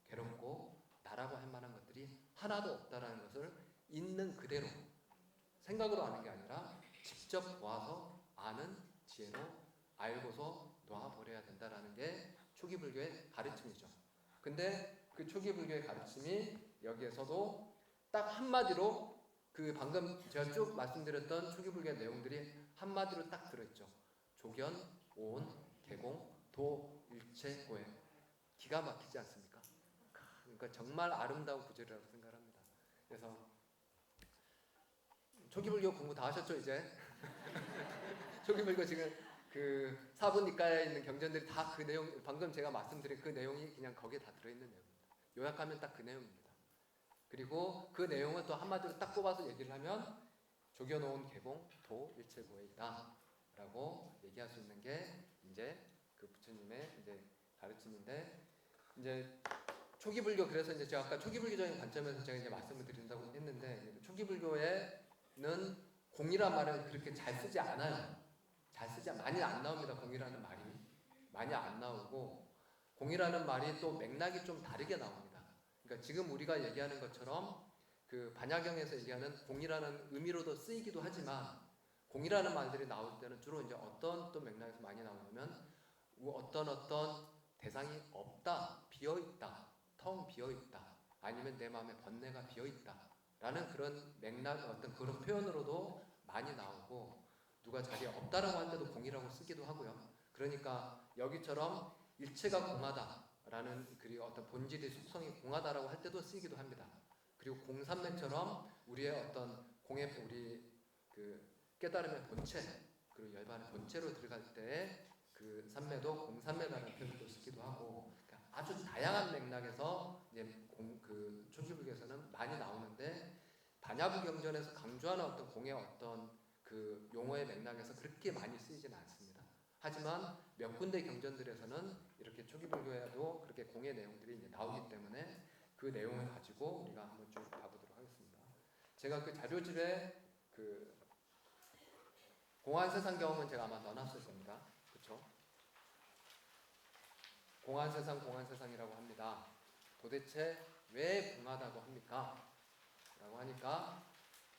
괴롭고 나라고 할 만한 것들이 하나도 없다라는 것을 있는 그대로 생각으로 아는 게 아니라 직접 보아서 아는 지혜로 알고서 놓아버려야 된다라는 게 초기 불교의 가르침이죠. 근데 그 초기 불교의 가르침이 여기에서도 딱 한마디로 그 방금 제가 쭉 말씀드렸던 초기 불교의 내용들이 한마디로 딱 들어있죠. 조견, 오온, 개공, 도, 일체, 고해. 기가 막히지 않습니까? 그러니까 정말 아름다운 구절이라고 생각합니다. 그래서 초기 불교 공부 다 하셨죠 이제? 초기 불교 지금 그 사부니까에 있는 경전들이 다 그 내용 방금 제가 말씀드린 그 내용이 그냥 거기에 다 들어있는 내용입니다. 요약하면 딱 그 내용입니다. 그리고 그 내용을 또 한마디로 딱 뽑아서 얘기를 하면 조견오온 개공 도 일체고해이다 라고 얘기할 수 있는 게 이제 그 부처님의 이제 가르침인데 이제 초기 불교 그래서 이제 제가 아까 초기 불교적인 관점에서 제가 이제 말씀을 드린다고 했는데 초기 불교에는 공이란 말을 그렇게 잘 쓰지 않아요. 잘 쓰지 많이 안 나옵니다. 공이라는 말이 많이 안 나오고 공이라는 말이 또 맥락이 좀 다르게 나옵니다. 그러니까 지금 우리가 얘기하는 것처럼 그 반야경에서 얘기하는 공이라는 의미로도 쓰이기도 하지만 공이라는 말들이 나올 때는 주로 이제 어떤 또 맥락에서 많이 나오냐면 어떤 대상이 없다, 비어 있다, 텅 비어 있다, 아니면 내 마음에 번뇌가 비어 있다라는 그런 맥락 어떤 그런 표현으로도 많이 나오고 누가 자리에 없다라고 할 때도 공이라고 쓰기도 하고요. 그러니까 여기처럼 일체가 공하다라는 그리고 어떤 본질의 속성이 공하다라고 할 때도 쓰이기도 합니다. 그리고 공삼매처럼 우리의 어떤 공의 우리 그 깨달음의 본체 그리고 열반의 본체로 들어갈 때 그 삼매도 공삼매라는 표현도 쓰기도 하고 그러니까 아주 다양한 맥락에서 이제 그 초기 불교에서는 많이 나오는데 반야부 경전에서 강조하는 어떤 공의 어떤 그 용어의 맥락에서 그렇게 많이 쓰이지는 않습니다. 하지만 몇 군데 경전들에서는 이렇게 초기 불교에도 그렇게 공의 내용들이 이제 나오기 때문에 그 내용을 가지고 우리가 한번 쭉 봐보도록 하겠습니다. 제가 그 자료집에 그 공안세상 경험은 제가 아마 넣어놨을 겁니다. 그렇죠? 공안세상이라고 합니다. 도대체 왜 공하다고 합니까? 라고 하니까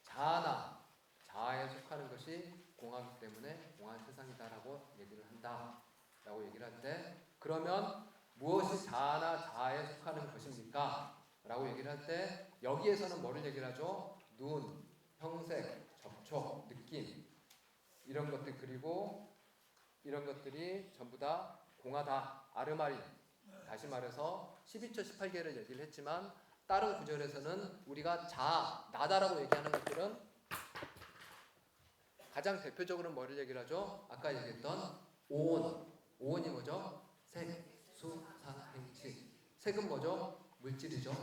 자아나 자아에 속하는 것이 공하기 때문에 공안세상이다라고 얘기를 한다 라고 얘기를 할 때 그러면 무엇이 자아나 자아에 속하는 것입니까? 라고 얘기를 할 때 여기에서는 뭐를 얘기를 하죠? 눈, 형색, 접촉, 느낌 이런 것들 그리고 이런 것들이 전부 다 공하다 아르마리 다시 말해서 12처 18개를 얘기를 했지만 다른 구절에서는 우리가 자아, 나다라고 얘기하는 것들은 가장 대표적으로는 뭐를 얘기를 하죠? 아까 얘기했던 오온이 뭐죠? 색, 수, 상, 행식 색은 뭐죠? 물질이죠.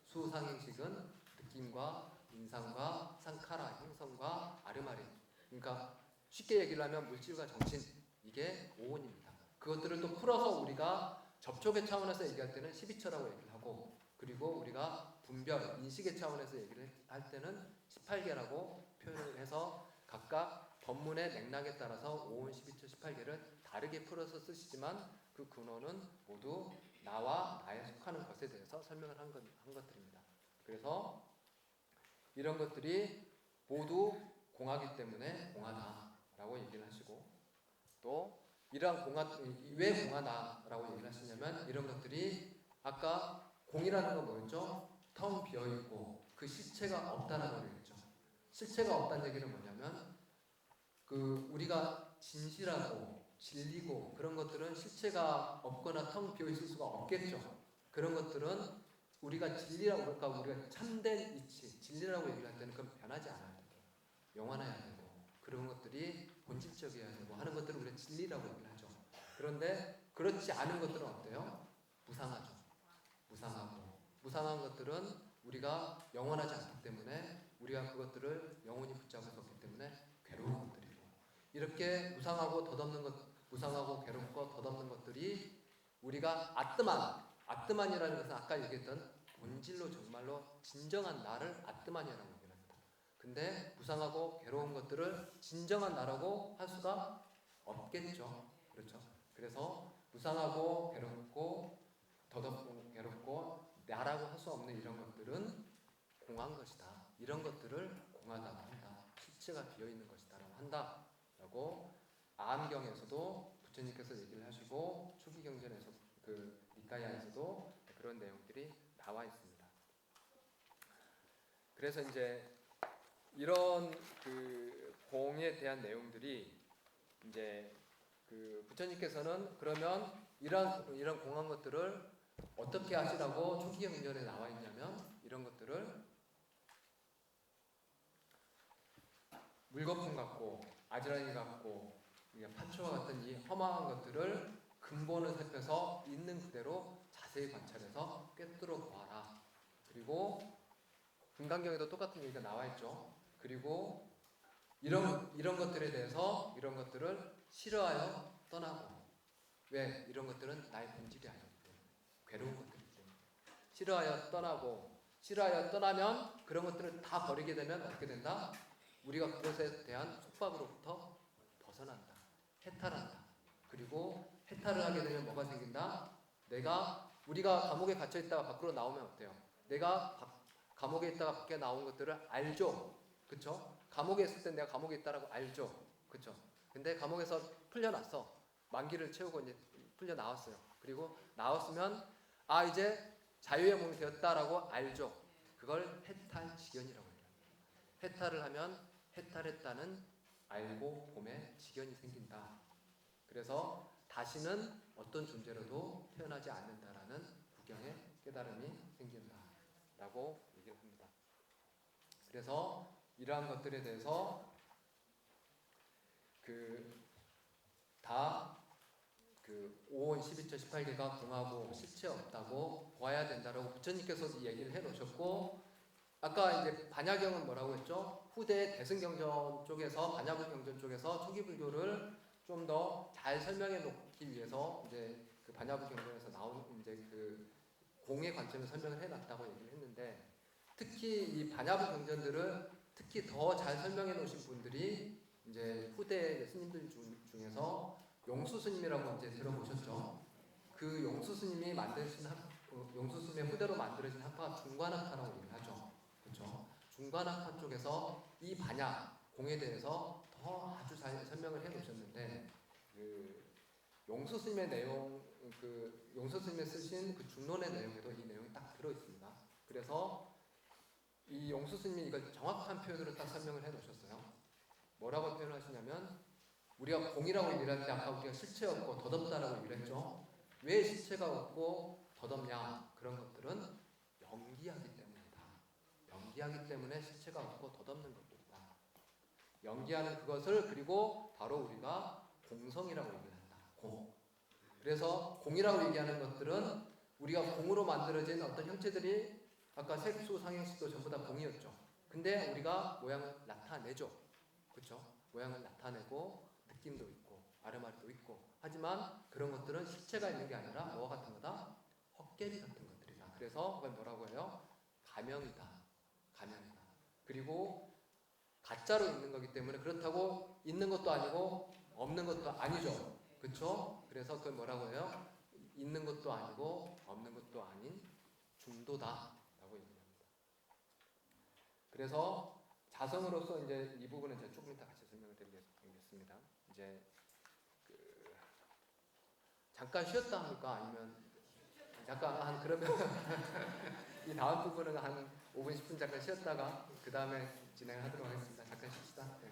수, 상, 행식은 느낌과 인상과 상카라, 행성과 아르마리 그러니까 쉽게 얘기를 하면 물질과 정신 이게 오온입니다. 그것들을 또 풀어서 우리가 접촉의 차원에서 얘기할 때는 12처라고 얘기를 하고 그리고 우리가 분별, 인식의 차원에서 얘기를 할 때는 18개라고 표현을 해서 각각 법문의 맥락에 따라서 5온, 12처, 18개를 다르게 풀어서 쓰시지만 그 근원은 모두 나와 나에 속하는 것에 대해서 설명을 한 것들입니다. 그래서 이런 것들이 모두 공하기 때문에 공하다라고 얘기를 하시고 또 이러한 왜 공하다라고 얘기를 하시냐면 이런 것들이 아까 공이라는 건 뭐였죠? 텅 비어있고 그 실체가 없다는 걸 얘기했죠. 실체가 없다는 얘기는 뭐냐면 그 우리가 진실하고 진리고 그런 것들은 실체가 없거나 텅 비어있을 수가 없겠죠. 그런 것들은 우리가 진리라고 그럴까 우리가 참된 이치 진리라고 얘기할 때는 그건 변하지 않아야 되고 영원해야 되고 그런 것들이 본질적이어야 되고 하는 것들을 우리가 진리라고 얘기를 하죠. 그런데 그렇지 않은 것들은 어때요? 무상하죠. 무상한 것들은 우리가 영원하지 않기 때문에 우리가 그것들을 영원히 붙잡을 수 없기 때문에 괴로운 것들이고 이렇게 무상하고 괴롭고 덧없는 것들이 우리가 아뜨만이라는 것은 아까 얘기했던 본질로 정말로 진정한 나를 아뜨만이라고 얘기합니다. 근데 무상하고 괴로운 것들을 진정한 나라고 할 수가 없겠죠. 그렇죠? 그래서 무상하고 괴롭고 덧없고 괴롭고 나라고 할 수 없는 이런 것들은 공한 것이다. 이런 것들을 공하다고 한다. 실체가 비어있는 것이다라고 한다라고 아함경에서도 부처님께서 얘기를 하시고 초기경전에서 그 니카야에서도 그런 내용들이 나와 있습니다. 그래서 이제 이런 그 공에 대한 내용들이 이제 그 부처님께서는 그러면 이런 공한 것들을 어떻게 하시라고 초기경전에 나와 있냐면 이런 것들을 물거품 같고 아지랑이 같고 파초와 같은 이 허망한 것들을 근본을 살펴서 있는 그대로 자세히 관찰해서 꿰뚫어 보아라. 그리고 금강경에도 똑같은 얘기가 나와 있죠. 그리고 이런 것들에 대해서 이런 것들을 싫어하여 떠나고 왜? 이런 것들은 나의 본질이 아니기 때문에 괴로운 것들이기 때문에 싫어하여 떠나고 싫어하여 떠나면 그런 것들을 다 버리게 되면 어떻게 된다? 우리가 그것에 대한 속박으로부터 벗어난다. 해탈한다. 그리고 해탈을 하게 되면 뭐가 생긴다? 우리가 감옥에 갇혀 있다가 밖으로 나오면 어때요? 내가 감옥에 있다가 밖에 나온 것들을 알죠. 그쵸? 감옥에 있을 때 내가 감옥에 있다라고 알죠. 그쵸? 근데 감옥에서 풀려났어. 만기를 채우고 이제 풀려 나왔어요. 그리고 나왔으면 이제 자유의 몸이 되었다라고 알죠. 그걸 해탈지견이라고 해요. 해탈을 하면 해탈했다는 알고 봄에 지견이 생긴다. 그래서 다시는 어떤 존재로도 태어나지 않는다라는 구경의 깨달음이 생긴다라고 얘기를 합니다. 그래서 이러한 것들에 대해서 다 5원 12처 18개가 공하고 실체 없다고 보아야 된다라고 부처님께서 얘기를 해놓으셨고, 아까 이제 반야경은 뭐라고 했죠? 후대 대승경전 쪽에서 반야불경전 쪽에서 초기 불교를 좀 더 잘 설명해 놓기 위해서 이제 그 반야불경전에서 나온 이제 그 공의 관점을 설명을 해놨다고 얘기를 했는데, 특히 이 반야불경전들을 특히 더 잘 설명해 놓으신 분들이 이제 후대 스님들 중에서 용수 스님이라고 이제 들어보셨죠? 그 용수 스님이 만드신 용수 스님의 후대로 만들어진 학파가 중관학파라고 얘기를 하죠. 그렇죠? 중관학파 쪽에서 이 반야 공에 대해서 더 아주 잘 설명을 해 놓으셨는데, 그 용수 스님의 내용, 그 용수 스님이 쓰신 그 중론의 내용에도 이 내용이 딱 들어 있습니다. 그래서 이 용수 스님이 이걸 정확한 표현으로 딱 설명을 해 놓으셨어요. 뭐라고 표현하시냐면, 우리가 공이라고 얘기를 할 때 아까 우리가 실체 없고 덧없다라고 얘기를 했죠. 왜 실체가 없고 덧없냐? 그런 것들은 연기하기 때문이다. 연기하기 때문에 실체가 없고 덧없는 것들이다. 연기하는 그것을 그리고 바로 우리가 공성이라고 얘기를 한다. 공. 그래서 공이라고 얘기하는 것들은 우리가 공으로 만들어진 어떤 형체들이 아까 색수, 상행식도 전부 다 공이었죠. 근데 우리가 모양을 나타내죠. 그렇죠? 모양을 나타내고 느낌도 있고 아르마리도 있고, 하지만 그런 것들은 실체가 있는 게 아니라 뭐와 같은 거다? 헛개비 같은 것들이다. 그래서 그걸 뭐라고 해요? 가명이다. 가명이다. 그리고 가짜로 있는 거기 때문에 그렇다고 있는 것도 아니고 없는 것도 아니죠. 그렇죠? 그래서 그걸 뭐라고 해요? 있는 것도 아니고 없는 것도 아닌 중도다라고 얘기합니다. 그래서 자성으로서 이제 이 부분은 제가 조금 이따 같이 설명을 드리겠습니다. 이제 잠깐 쉬었다 합니까? 아니면 잠깐 그러면 이 다음 부분은 한 5분 10분 잠깐 쉬었다가 그 다음에 진행하도록 하겠습니다. 잠깐 쉽시다. 네.